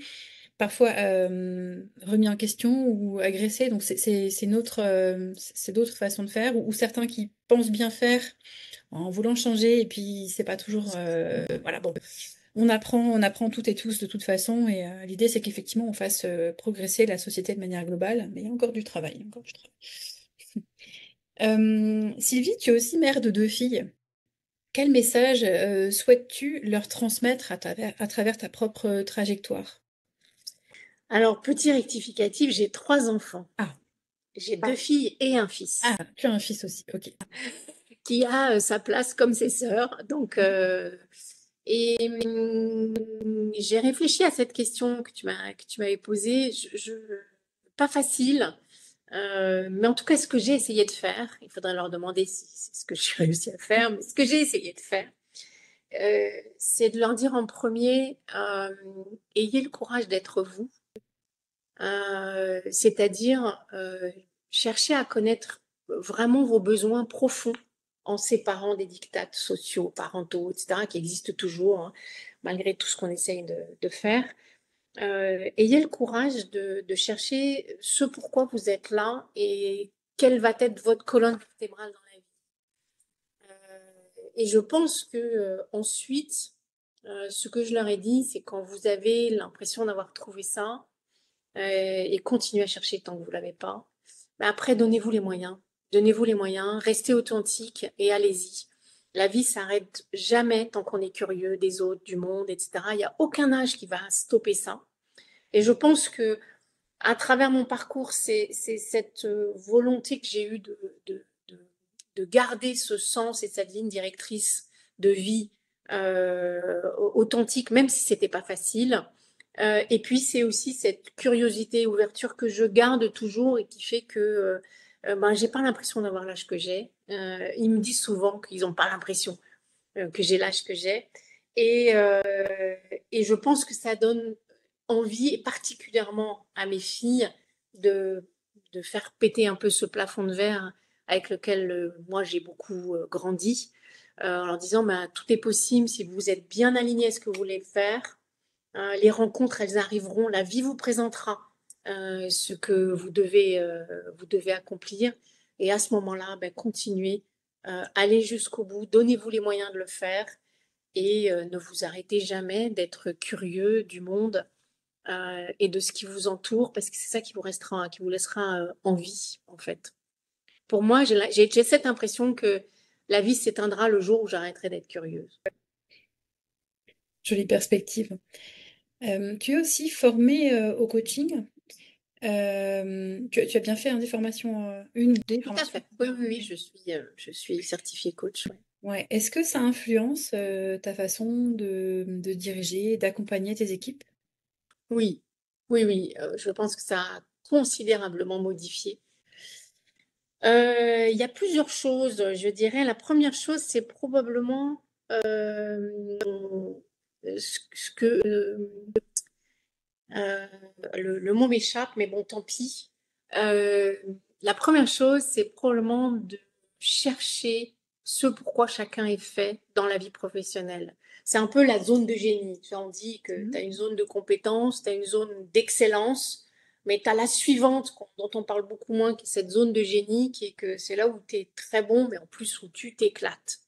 parfois remis en question ou agressés. Donc c'est d'autres façons de faire, ou certains qui pensent bien faire en voulant changer et puis c'est pas toujours, voilà, bon. On apprend toutes et tous de toute façon, et l'idée c'est qu'effectivement on fasse progresser la société de manière globale, mais il y a encore du travail, encore du travail. Sylvie, tu es aussi mère de deux filles. Quel message souhaites-tu leur transmettre à travers ta propre trajectoire? Alors, petit rectificatif, j'ai 3 enfants. Ah, J'ai 2 filles et un ah, fils tu as un fils aussi, ok. qui a sa place comme ses sœurs. Donc, j'ai réfléchi à cette question que tu m'avais posée. Pas facile, mais en tout cas, ce que j'ai essayé de faire, il faudrait leur demander si c'est ce que j'ai réussi à faire, mais ce que j'ai essayé de faire, c'est de leur dire en premier, ayez le courage d'être vous. C'est-à-dire chercher à connaître vraiment vos besoins profonds en séparant des diktats sociaux, parentaux, etc., qui existent toujours, hein, malgré tout ce qu'on essaye de faire. Ayez le courage de chercher ce pourquoi vous êtes là et quelle va être votre colonne vertébrale dans la vie. Et je pense que ensuite, ce que je leur ai dit, c'est quand vous avez l'impression d'avoir trouvé ça, et continuez à chercher tant que vous l'avez pas. Mais après, donnez-vous les moyens. Donnez-vous les moyens, restez authentique et allez-y. La vie s'arrête jamais tant qu'on est curieux des autres, du monde, etc. Il n'y a aucun âge qui va stopper ça. Et je pense que à travers mon parcours, c'est cette volonté que j'ai eue de garder ce sens et cette ligne directrice de vie authentique, même si c'était pas facile. Et puis c'est aussi cette curiosité et ouverture que je garde toujours et qui fait que ben, j'ai pas l'impression d'avoir l'âge que j'ai. Ils me disent souvent qu'ils n'ont pas l'impression que j'ai l'âge que j'ai. Et, euh, et je pense que ça donne envie, et particulièrement à mes filles, de, de faire péter un peu ce plafond de verre avec lequel moi j'ai beaucoup grandi, en leur disant bah, tout est possible si vous êtes bien aligné à ce que vous voulez faire. Les rencontres, elles arriveront, la vie vous présentera ce que vous devez accomplir. Et à ce moment-là, ben, continuez, allez jusqu'au bout, donnez-vous les moyens de le faire et ne vous arrêtez jamais d'être curieux du monde et de ce qui vous entoure, parce que c'est ça qui vous laissera en vie, en fait. Pour moi, j'ai cette impression que la vie s'éteindra le jour où j'arrêterai d'être curieuse. Jolie perspective. Tu es aussi formée au coaching. Tu as bien fait hein, des formations, une ou des Tout à formations. fait. Oui, oui, oui, je suis certifiée coach. Ouais. Ouais. Est-ce que ça influence ta façon de diriger, d'accompagner tes équipes? Oui, oui, oui, je pense que ça a considérablement modifié. Il y a plusieurs choses, je dirais. La première chose, c'est probablement ce que euh, le mot m'échappe, mais bon, tant pis. Euh, la première chose, c'est probablement de chercher ce pourquoi chacun est fait dans la vie professionnelle. C'est un peu la zone de génie. Tu vois, on dit que tu as Mhm. une zone de compétence, tu as une zone d'excellence, mais tu as la suivante dont on parle beaucoup moins, qui est cette zone de génie, qui est que c'est là où tu es très bon, mais en plus où tu t'éclates.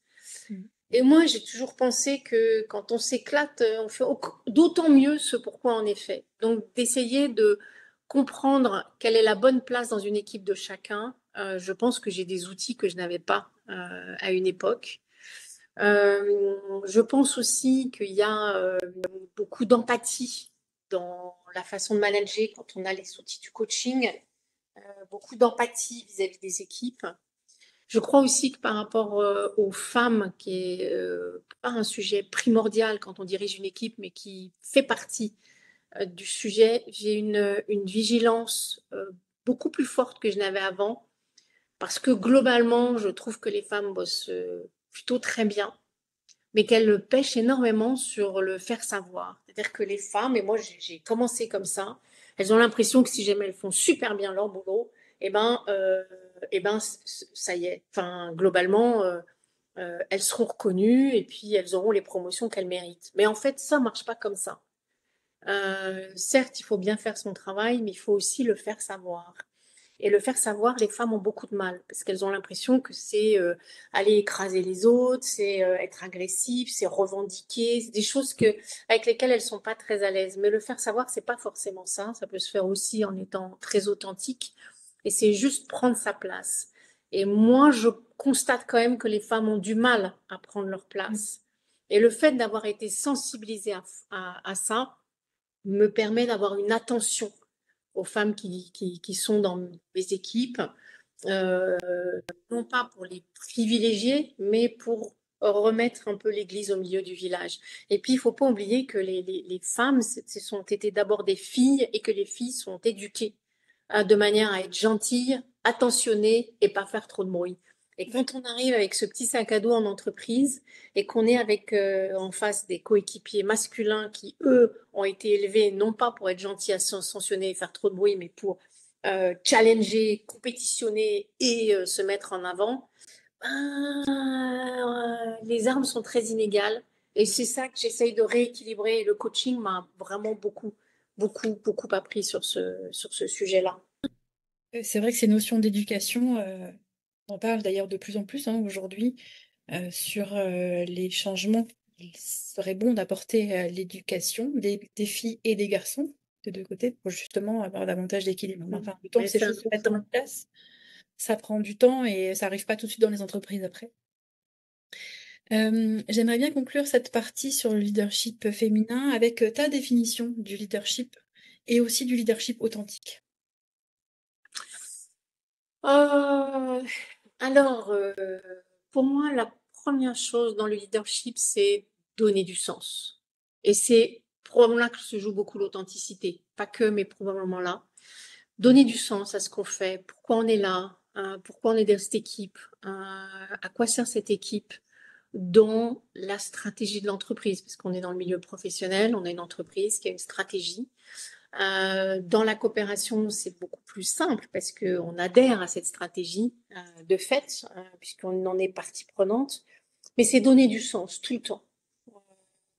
Mhm. Et moi, j'ai toujours pensé que quand on s'éclate, on fait d'autant mieux ce pourquoi on est fait. Donc, d'essayer de comprendre quelle est la bonne place dans une équipe de chacun. Je pense que j'ai des outils que je n'avais pas à une époque. Je pense aussi qu'il y a beaucoup d'empathie dans la façon de manager quand on a les outils du coaching, beaucoup d'empathie vis-à-vis des équipes. Je crois aussi que par rapport aux femmes, qui est pas un sujet primordial quand on dirige une équipe, mais qui fait partie du sujet, j'ai une vigilance beaucoup plus forte que je n'avais avant, parce que globalement, je trouve que les femmes bossent plutôt très bien, mais qu'elles pêchent énormément sur le faire savoir. C'est-à-dire que les femmes, et moi j'ai commencé comme ça, elles ont l'impression que si jamais elles font super bien leur boulot, eh ben, ça y est. Enfin, globalement, elles seront reconnues et puis elles auront les promotions qu'elles méritent. Mais en fait, ça marche pas comme ça. Certes, il faut bien faire son travail, mais il faut aussi le faire savoir. Et le faire savoir, les femmes ont beaucoup de mal parce qu'elles ont l'impression que c'est aller écraser les autres, c'est être agressif, c'est revendiquer, c'est des choses avec lesquelles elles sont pas très à l'aise. Mais le faire savoir, c'est pas forcément ça. Ça peut se faire aussi en étant très authentique. Et c'est juste prendre sa place. Et moi, je constate quand même que les femmes ont du mal à prendre leur place. Et le fait d'avoir été sensibilisée à ça me permet d'avoir une attention aux femmes qui sont dans mes équipes, euh, non pas pour les privilégier, mais pour remettre un peu l'église au milieu du village. Et puis, il ne faut pas oublier que les femmes, ce sont été d'abord des filles et que les filles sont éduquées de manière à être gentilles, attentionnées et pas faire trop de bruit. Et quand on arrive avec ce petit sac à dos en entreprise et qu'on est avec en face des coéquipiers masculins qui, eux, ont été élevés non pas pour être gentils à sanctionner et faire trop de bruit, mais pour challenger, compétitionner et se mettre en avant, les armes sont très inégales. Et c'est ça que j'essaye de rééquilibrer. Et le coaching m'a vraiment beaucoup appris sur ce sujet-là. C'est vrai que ces notions d'éducation, on parle d'ailleurs de plus en plus hein, aujourd'hui sur les changements qu'il serait bon d'apporter à l'éducation des filles et des garçons, de deux côtés, pour justement avoir davantage d'équilibre. Mais enfin, le temps Mais que ces c'est choses se mettent en important. place, ça prend du temps et ça arrive pas tout de suite dans les entreprises après. J'aimerais bien conclure cette partie sur le leadership féminin avec ta définition du leadership et aussi du leadership authentique. Euh, alors, pour moi, la première chose dans le leadership, c'est donner du sens. Et c'est probablement là que se joue beaucoup l'authenticité. Pas que, mais probablement là. Donner du sens à ce qu'on fait, pourquoi on est là, pourquoi on est dans cette équipe, à quoi sert cette équipe dans la stratégie de l'entreprise, parce qu'on est dans le milieu professionnel, on a une entreprise qui a une stratégie. Dans la coopération, c'est beaucoup plus simple parce qu'on adhère à cette stratégie de fait, puisqu'on en est partie prenante. Mais c'est donner du sens tout le temps.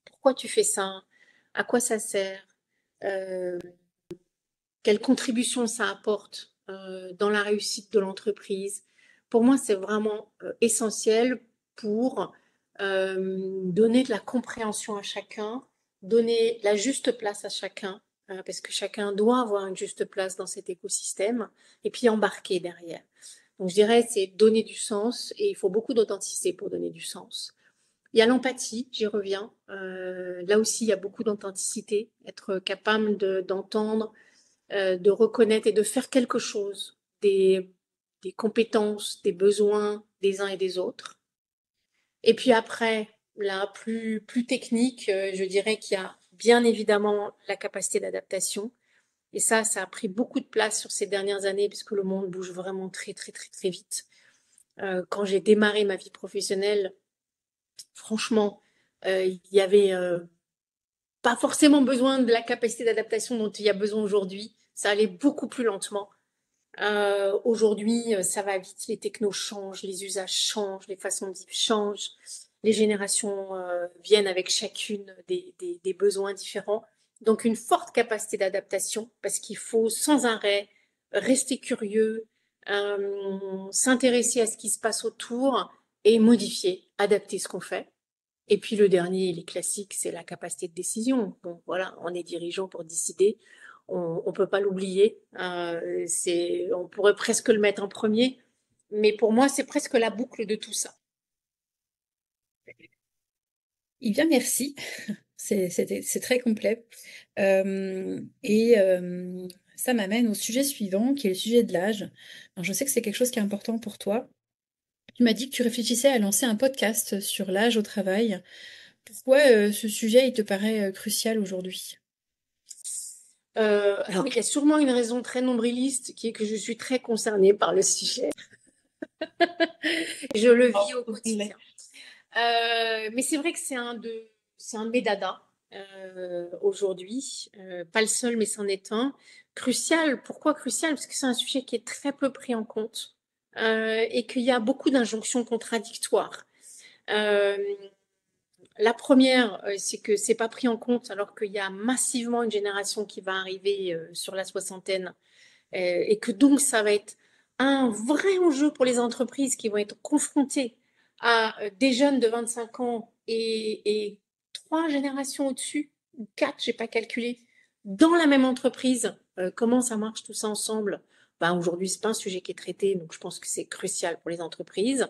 Pourquoi tu fais ça? À quoi ça sert? Euh, Quelle contribution ça apporte dans la réussite de l'entreprise? Pour moi, c'est vraiment essentiel pour donner de la compréhension à chacun, donner la juste place à chacun, parce que chacun doit avoir une juste place dans cet écosystème, et puis embarquer derrière. Donc je dirais, c'est donner du sens, et il faut beaucoup d'authenticité pour donner du sens. Il y a l'empathie, j'y reviens. Là aussi, il y a beaucoup d'authenticité, être capable d'entendre, de reconnaître et de faire quelque chose des compétences, des besoins des uns et des autres. Et puis après, là, plus technique, je dirais qu'il y a bien évidemment la capacité d'adaptation. Et ça a pris beaucoup de place sur ces dernières années puisque le monde bouge vraiment très vite. Quand j'ai démarré ma vie professionnelle, franchement, il y avait pas forcément besoin de la capacité d'adaptation dont il y a besoin aujourd'hui. Ça allait beaucoup plus lentement. Aujourd'hui, ça va vite, les technos changent, les usages changent, les façons de vivre changent, les générations viennent avec chacune des besoins différents. Donc une forte capacité d'adaptation parce qu'il faut sans arrêt rester curieux, s'intéresser à ce qui se passe autour et modifier, adapter ce qu'on fait. Et puis le dernier, les classiques, c'est la capacité de décision. Bon, voilà, on est dirigeant pour décider. On peut pas l'oublier. On pourrait presque le mettre en premier. Mais pour moi, c'est presque la boucle de tout ça. Eh bien, merci. C'est très complet. Ça m'amène au sujet suivant, qui est le sujet de l'âge. Alors, je sais que c'est quelque chose qui est important pour toi. Tu m'as dit que tu réfléchissais à lancer un podcast sur l'âge au travail. Pourquoi ce sujet, il te paraît crucial aujourd'hui? Alors, il y a sûrement une raison très nombriliste qui est que je suis très concernée par le sujet. Je le vis au quotidien. Mais c'est vrai que c'est un de mes dadas aujourd'hui. Pas le seul, mais c'en est un. Crucial. Pourquoi crucial? Parce que c'est un sujet qui est très peu pris en compte et qu'il y a beaucoup d'injonctions contradictoires. Euh, la première, c'est que c'est pas pris en compte alors qu'il y a massivement une génération qui va arriver sur la soixantaine et que donc ça va être un vrai enjeu pour les entreprises qui vont être confrontées à des jeunes de 25 ans et trois générations au-dessus, ou quatre, j'ai pas calculé, dans la même entreprise. Comment ça marche tout ça ensemble? Ben, aujourd'hui, c'est pas un sujet qui est traité, donc je pense que c'est crucial pour les entreprises.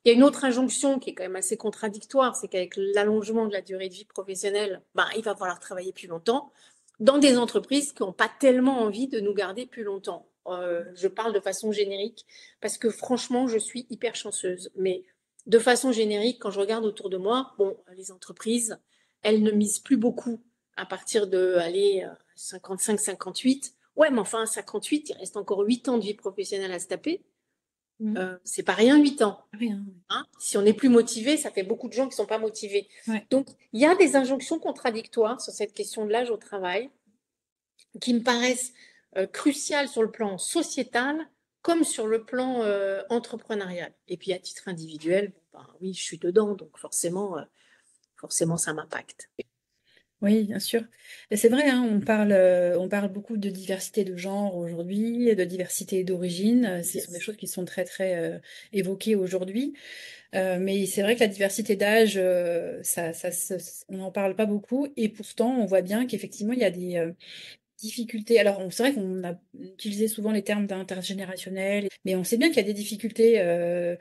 Il y a une autre injonction qui est quand même assez contradictoire, c'est qu'avec l'allongement de la durée de vie professionnelle, ben, il va falloir travailler plus longtemps dans des entreprises qui n'ont pas tellement envie de nous garder plus longtemps. Je parle de façon générique parce que franchement, je suis hyper chanceuse. Mais de façon générique, quand je regarde autour de moi, bon, les entreprises, elles ne misent plus beaucoup à partir de, allez, 55, 58. Ouais, mais enfin, 58, il reste encore 8 ans de vie professionnelle à se taper. C'est pas rien 8 ans. Rien. Hein. Si on est plus motivé, ça fait beaucoup de gens qui sont pas motivés. Ouais. Donc, il y a des injonctions contradictoires sur cette question de l'âge au travail qui me paraissent cruciales sur le plan sociétal comme sur le plan entrepreneurial. Et puis, à titre individuel, bon, ben, oui, je suis dedans, donc forcément, ça m'impacte. Oui, bien sûr. Et c'est vrai, hein, on parle beaucoup de diversité de genre aujourd'hui, et de diversité d'origine. Ce sont des Yes. choses qui sont très, très évoquées aujourd'hui. Mais c'est vrai que la diversité d'âge, on n'en parle pas beaucoup. Et pourtant, on voit bien qu'effectivement, il y a des difficultés. Alors, c'est vrai qu'on a utilisé souvent les termes d'intergénérationnel, mais on sait bien qu'il y a des difficultés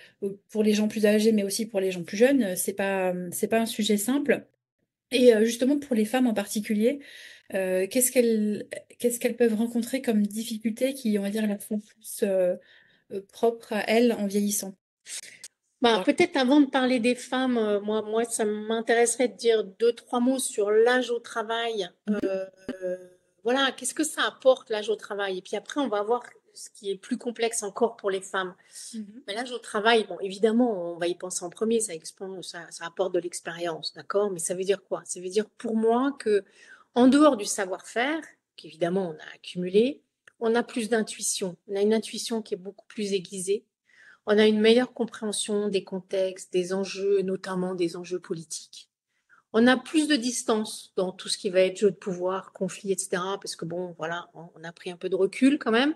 pour les gens plus âgés, mais aussi pour les gens plus jeunes. C'est pas un sujet simple. Et justement, pour les femmes en particulier, qu'est-ce qu'elles peuvent rencontrer comme difficultés qui, on va dire, leur sont plus propres à elles en vieillissant? Bah, peut-être avant de parler des femmes, moi, ça m'intéresserait de dire deux, trois mots sur l'âge au travail. Mhm. Voilà, qu'est-ce que ça apporte l'âge au travail? Et puis après, on va voir ce qui est plus complexe encore pour les femmes. Mhm. Mais l'âge au travail, bon, évidemment, on va y penser en premier, ça apporte de l'expérience, d'accord? Mais ça veut dire quoi? Ça veut dire pour moi que, en dehors du savoir-faire, qu'évidemment on a accumulé, on a plus d'intuition. On a une intuition qui est beaucoup plus aiguisée. On a une meilleure compréhension des contextes, des enjeux, notamment des enjeux politiques. On a plus de distance dans tout ce qui va être jeu de pouvoir, conflit, etc. Parce que bon, voilà, on a pris un peu de recul quand même.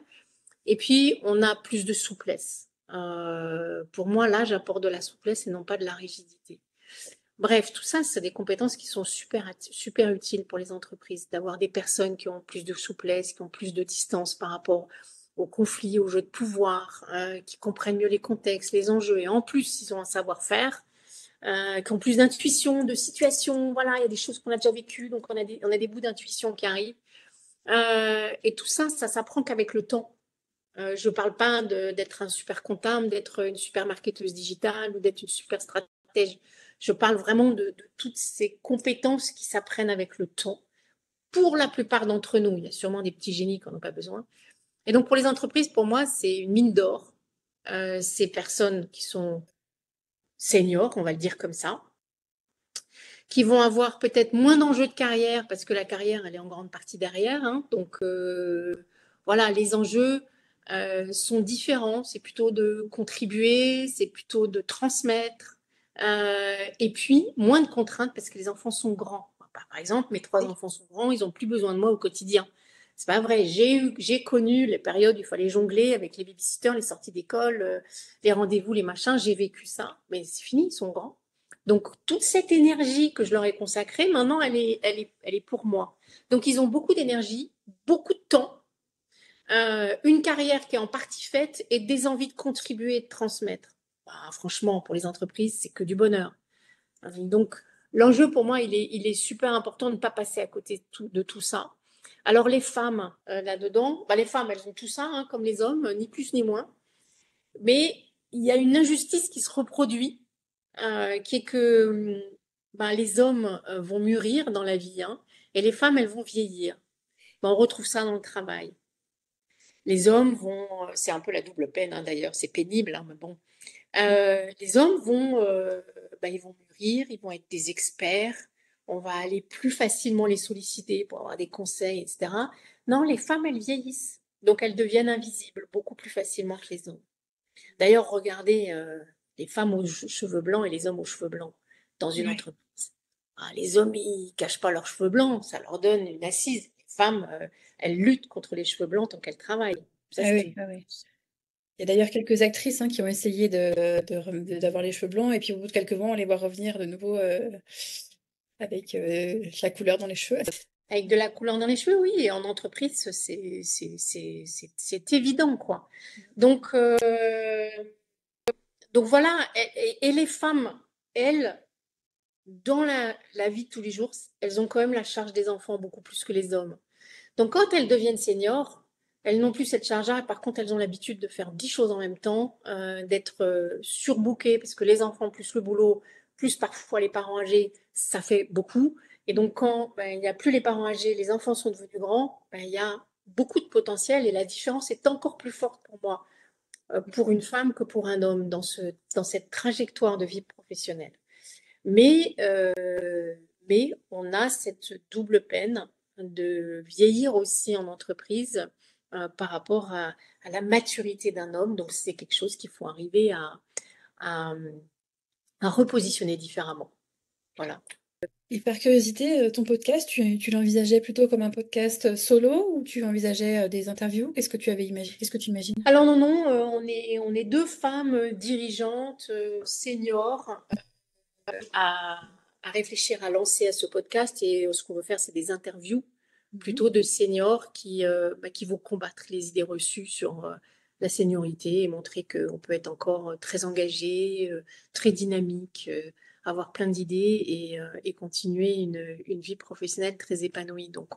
Et puis, on a plus de souplesse. Pour moi, là, j'apporte de la souplesse et non pas de la rigidité. Bref, tout ça, c'est des compétences qui sont super utiles pour les entreprises, d'avoir des personnes qui ont plus de souplesse, qui ont plus de distance par rapport aux conflits, aux jeux de pouvoir, qui comprennent mieux les contextes, les enjeux, et en plus, ils ont un savoir-faire, qui ont plus d'intuition, de situation. Voilà, il y a des choses qu'on a déjà vécues, donc on a des bouts d'intuition qui arrivent. Et tout ça, ça s'apprend qu'avec le temps. Je ne parle pas d'être un super comptable, d'être une super marketeuse digitale ou d'être une super stratège. Je parle vraiment de toutes ces compétences qui s'apprennent avec le temps. Pour la plupart d'entre nous, il y a sûrement des petits génies qui n'en ont pas besoin. Et donc pour les entreprises, pour moi, c'est une mine d'or. Ces personnes qui sont seniors, on va le dire comme ça, qui vont avoir peut-être moins d'enjeux de carrière parce que la carrière, elle est en grande partie derrière. Hein. Donc voilà, les enjeux sont différents. C'est plutôt de contribuer, c'est plutôt de transmettre. Et puis, moins de contraintes parce que les enfants sont grands. Par exemple, mes trois enfants sont grands, ils n'ont plus besoin de moi au quotidien. C'est pas vrai. J'ai connu les périodes où il fallait jongler avec les babysitters, les sorties d'école, les rendez-vous, les machins. J'ai vécu ça, mais c'est fini, ils sont grands. Donc, toute cette énergie que je leur ai consacrée, maintenant, elle est pour moi. Donc, ils ont beaucoup d'énergie, beaucoup de temps, une carrière qui est en partie faite et des envies de contribuer et de transmettre. Bah, franchement, pour les entreprises, c'est que du bonheur. Donc, l'enjeu pour moi, il est super important de ne pas passer à côté de tout ça. Alors, les femmes, là-dedans, bah, les femmes, elles ont tout ça, hein, comme les hommes, ni plus ni moins. Mais il y a une injustice qui se reproduit qui est que ben, les hommes vont mûrir dans la vie hein, et les femmes, elles vont vieillir. Ben, on retrouve ça dans le travail. Les hommes vont, c'est un peu la double peine hein, d'ailleurs, c'est pénible, hein, mais bon. Les hommes vont, ben, ils vont mûrir, ils vont être des experts, on va aller plus facilement les solliciter pour avoir des conseils, etc. Non, les femmes, elles vieillissent, donc elles deviennent invisibles beaucoup plus facilement que les hommes. D'ailleurs, regardez les femmes aux cheveux blancs et les hommes aux cheveux blancs dans une Ouais. entreprise. Ah, les hommes, ils cachent pas leurs cheveux blancs, ça leur donne une assise. Les femmes, elles luttent contre les cheveux blancs tant qu'elles travaillent. Ça, Ah c'est oui, une... ah oui. Il y a d'ailleurs quelques actrices hein, qui ont essayé d'avoir les cheveux blancs et puis au bout de quelques mois, on les voit revenir de nouveau avec la couleur dans les cheveux. Avec de la couleur dans les cheveux, oui, et en entreprise, c'est évident, quoi. Donc, donc voilà, et les femmes, elles, dans la vie de tous les jours, elles ont quand même la charge des enfants beaucoup plus que les hommes. Donc, quand elles deviennent seniors, elles n'ont plus cette charge-là. Par contre, elles ont l'habitude de faire 10 choses en même temps, d'être surbookées, parce que les enfants, plus le boulot, plus parfois les parents âgés, ça fait beaucoup. Et donc, quand ben, il n'y a plus les parents âgés, les enfants sont devenus grands, ben, il y a beaucoup de potentiel et la différence est encore plus forte pour moi pour une femme que pour un homme dans cette trajectoire de vie professionnelle. Mais, mais on a cette double peine de vieillir aussi en entreprise par rapport à la maturité d'un homme. Donc c'est quelque chose qu'il faut arriver à, à repositionner différemment. Voilà. Et par curiosité, ton podcast, tu l'envisageais plutôt comme un podcast solo ou tu envisageais des interviews? Qu'est-ce que tu avais imaginé? Qu'est-ce que tu imagines? Alors non, non, on est deux femmes dirigeantes, seniors, à, à réfléchir à lancer à ce podcast. Et ce qu'on veut faire, c'est des interviews Mhm. plutôt de seniors qui vont combattre les idées reçues sur la seniorité et montrer qu'on peut être encore très engagé, très dynamique, avoir plein d'idées et continuer une vie professionnelle très épanouie. Donc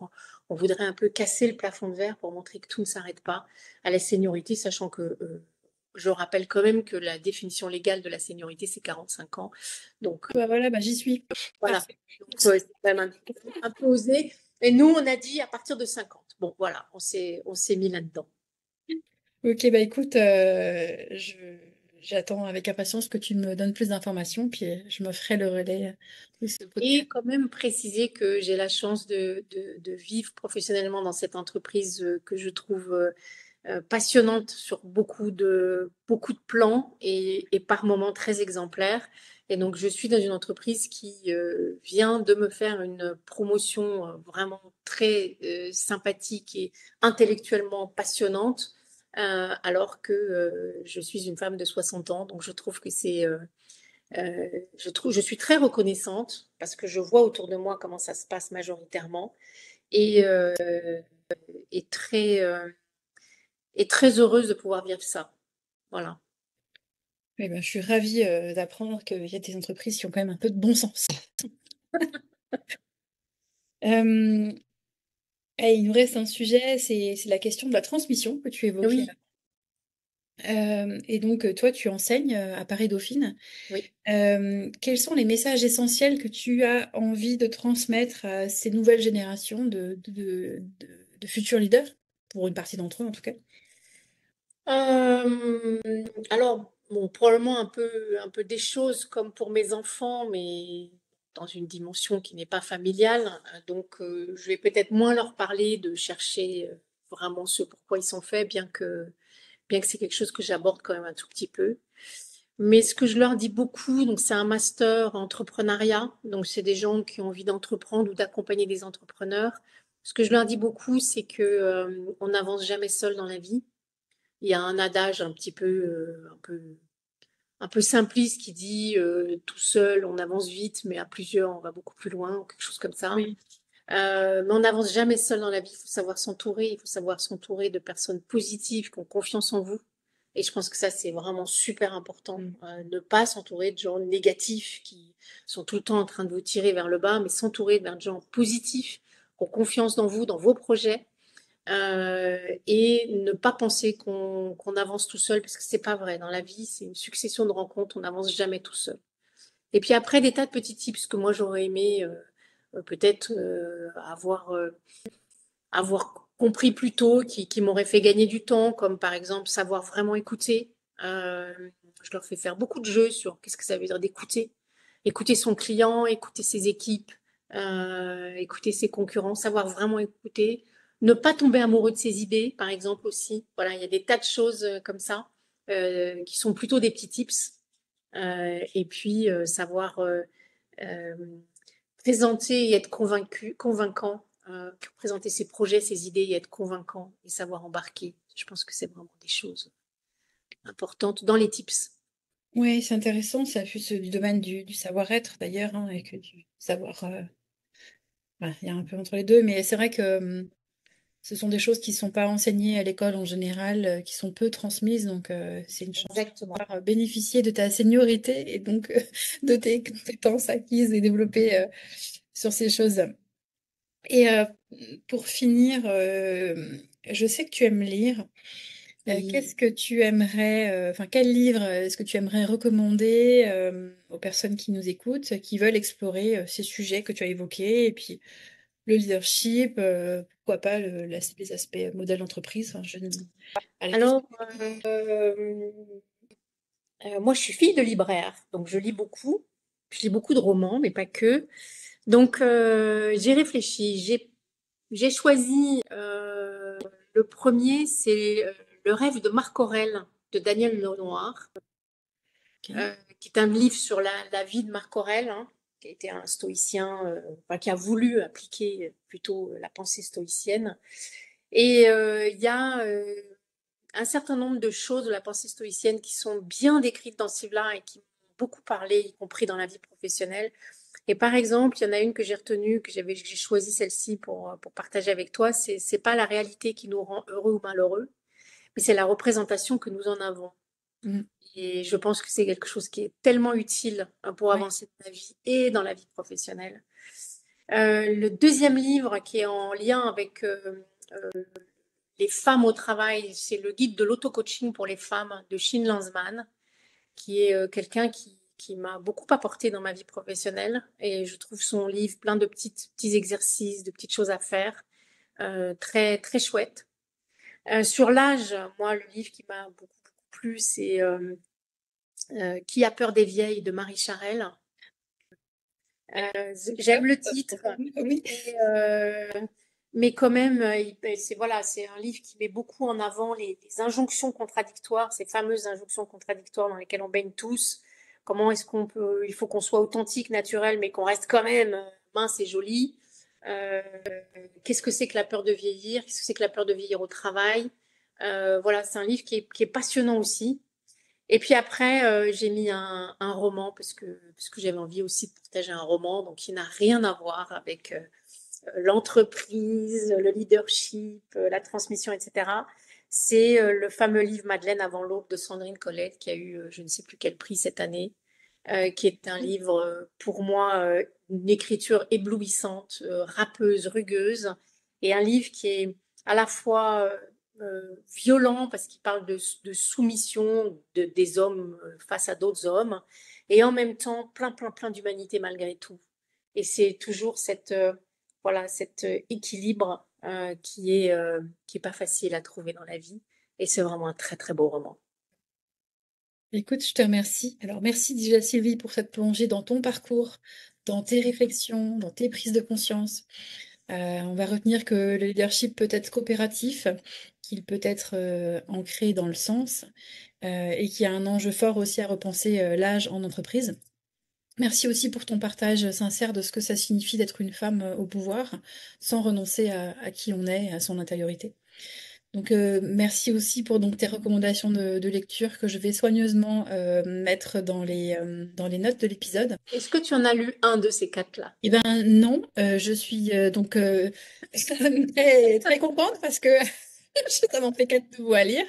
on voudrait un peu casser le plafond de verre pour montrer que tout ne s'arrête pas à la seniorité, sachant que je rappelle quand même que la définition légale de la seniorité, c'est 45 ans. Donc Bah voilà, bah j'y suis. voilà. Parfait. Donc, c'est quand même un peu osé. Et nous, on a dit à partir de 50. Bon, voilà, on s'est mis là-dedans. Ok, bah écoute, j'attends avec impatience que tu me donnes plus d'informations, puis je me ferai le relais de ce Et podcast. quand même préciser que j'ai la chance de vivre professionnellement dans cette entreprise que je trouve passionnante sur beaucoup de plans et par moments très exemplaire. Et donc, je suis dans une entreprise qui vient de me faire une promotion vraiment très sympathique et intellectuellement passionnante, alors que je suis une femme de 60 ans. Donc, je trouve que je suis très reconnaissante parce que je vois autour de moi comment ça se passe majoritairement et, euh, et très, euh, et très heureuse de pouvoir vivre ça. Voilà. Eh ben, je suis ravie d'apprendre qu'il y a des entreprises qui ont quand même un peu de bon sens. Euh, il nous reste un sujet, c'est la question de la transmission que tu évoquais là. Oui, Et donc, toi, tu enseignes à Paris-Dauphine. oui. Quels sont les messages essentiels que tu as envie de transmettre à ces nouvelles générations de futurs leaders, pour une partie d'entre eux en tout cas? Euh, alors, bon, probablement un peu des choses comme pour mes enfants, mais dans une dimension qui n'est pas familiale. Donc, je vais peut-être moins leur parler de chercher vraiment ce pourquoi ils sont faits, bien que c'est quelque chose que j'aborde quand même un tout petit peu. Mais ce que je leur dis beaucoup, donc c'est un master en entrepreneuriat, donc c'est des gens qui ont envie d'entreprendre ou d'accompagner des entrepreneurs. Ce que je leur dis beaucoup, c'est que on n'avance jamais seul dans la vie. Il y a un adage un peu simpliste qui dit tout seul on avance vite, mais à plusieurs on va beaucoup plus loin ou quelque chose comme ça. Oui. Mais on n'avance jamais seul dans la vie. Il faut savoir s'entourer. Il faut savoir s'entourer de personnes positives qui ont confiance en vous. Et je pense que ça, c'est vraiment super important. Mm. Ne pas s'entourer de gens négatifs qui sont tout le temps en train de vous tirer vers le bas, mais s'entourer de gens positifs qui ont confiance dans vous, dans vos projets. Et ne pas penser qu'on avance tout seul, parce que c'est pas vrai. Dans la vie, c'est une succession de rencontres. On n'avance jamais tout seul. Et puis après, des tas de petits tips que moi j'aurais aimé peut-être avoir compris plus tôt, qui m'auraient fait gagner du temps, comme par exemple savoir vraiment écouter. Euh, je leur fais faire beaucoup de jeux sur qu'est-ce que ça veut dire d'écouter. Écouter son client, écouter ses équipes, écouter ses concurrents, savoir vraiment écouter. Ne pas tomber amoureux de ses idées, par exemple aussi. Voilà, il y a des tas de choses comme ça qui sont plutôt des petits tips. Et puis savoir euh, présenter et être convaincant, présenter ses projets, ses idées et être convaincant et savoir embarquer. Je pense que c'est vraiment des choses importantes dans les tips. Oui, c'est intéressant, ça plus du domaine du savoir-être d'ailleurs, hein, et que du savoir. Voilà, il y a un peu entre les deux, mais c'est vrai que ce sont des choses qui ne sont pas enseignées à l'école en général, qui sont peu transmises, donc c'est une chance de Exactement. pouvoir bénéficier de ta seniorité et donc de tes compétences acquises et développées sur ces choses. Et pour finir, je sais que tu aimes lire. Oui. Qu'est-ce que tu aimerais, enfin, quel livre est-ce que tu aimerais recommander aux personnes qui nous écoutent, qui veulent explorer ces sujets que tu as évoqués, et puis le leadership, pourquoi pas les aspects modèle d'entreprise. Enfin, à la question. Alors, moi, je suis fille de libraire, donc je lis beaucoup. Je lis beaucoup de romans, mais pas que. Donc, j'ai réfléchi. J'ai choisi le premier, c'est Le rêve de Marc Aurèle de Daniel Lenoir, Ok. qui est un livre sur la vie de Marc Aurèle, hein, qui a été un stoïcien, enfin, qui a voulu appliquer plutôt la pensée stoïcienne. Et il y a un certain nombre de choses de la pensée stoïcienne qui sont bien décrites dans ce livre-là et qui m'ont beaucoup parlé, y compris dans la vie professionnelle. Et par exemple, il y en a une que j'ai retenue, j'ai choisi celle-ci pour partager avec toi. C'est pas la réalité qui nous rend heureux ou malheureux, mais c'est la représentation que nous en avons. Mm. Et je pense que c'est quelque chose qui est tellement utile pour Ouais. avancer dans la vie et dans la vie professionnelle. Le deuxième livre qui est en lien avec les femmes au travail, c'est le guide de l'auto-coaching pour les femmes de Shin Lanzmann, qui est quelqu'un qui m'a beaucoup apporté dans ma vie professionnelle. Et je trouve son livre plein de petits exercices, de petites choses à faire, très, très chouette. Sur l'âge, moi, le livre qui m'a beaucoup, beaucoup plu, c'est Qui a peur des vieilles de Marie Charelle. J'aime le titre, Oui. mais, mais quand même, c'est voilà, c'est un livre qui met beaucoup en avant les injonctions contradictoires, ces fameuses injonctions contradictoires dans lesquelles on baigne tous. Comment est-ce qu'on peut, il faut qu'on soit authentique, naturel, mais qu'on reste quand même mince et joli. Euh, Qu'est-ce que c'est que la peur de vieillir? Qu'est-ce que c'est que la peur de vieillir au travail? Voilà, c'est un livre qui est passionnant aussi. Et puis après, j'ai mis un roman parce que j'avais envie aussi de partager un roman, donc qui n'a rien à voir avec l'entreprise, le leadership, la transmission, etc. C'est le fameux livre Madeleine avant l'aube de Sandrine Colette qui a eu je ne sais plus quel prix cette année, qui est un livre pour moi une écriture éblouissante, râpeuse, rugueuse, et un livre qui est à la fois violent parce qu'il parle de soumission des hommes face à d'autres hommes, et en même temps plein, plein, plein d'humanité malgré tout. Et c'est toujours voilà, cet équilibre qui est pas facile à trouver dans la vie. Et c'est vraiment un très, très beau roman. Écoute, je te remercie. Alors, merci déjà Sylvie pour cette plongée dans ton parcours, dans tes réflexions, dans tes prises de conscience. On va retenir que le leadership peut être coopératif, qu'il peut être ancré dans le sens, et qu'il y a un enjeu fort aussi à repenser l'âge en entreprise. Merci aussi pour ton partage sincère de ce que ça signifie d'être une femme au pouvoir, sans renoncer à qui on est, à son intériorité. Donc, merci aussi pour donc, tes recommandations de lecture que je vais soigneusement mettre dans les notes de l'épisode. Est-ce que tu en as lu un de ces quatre-là? Eh ben non, je suis donc très, très contente parce que ça m'en fait 4 nouveaux à lire.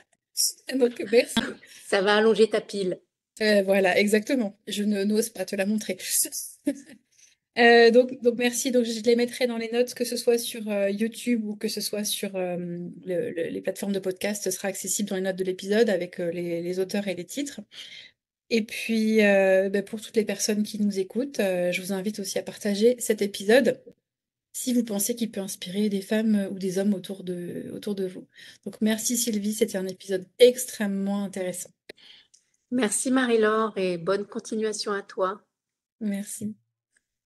Donc merci. Ça va allonger ta pile. Voilà, exactement. Je ne n'ose pas te la montrer. Donc merci. Donc je les mettrai dans les notes, que ce soit sur YouTube ou que ce soit sur les plateformes de podcast. Ce sera accessible dans les notes de l'épisode avec les auteurs et les titres. Et puis ben, pour toutes les personnes qui nous écoutent, je vous invite aussi à partager cet épisode si vous pensez qu'il peut inspirer des femmes ou des hommes autour de vous. Donc merci Sylvie, c'était un épisode extrêmement intéressant. Merci Marie-Laure et bonne continuation à toi. Merci.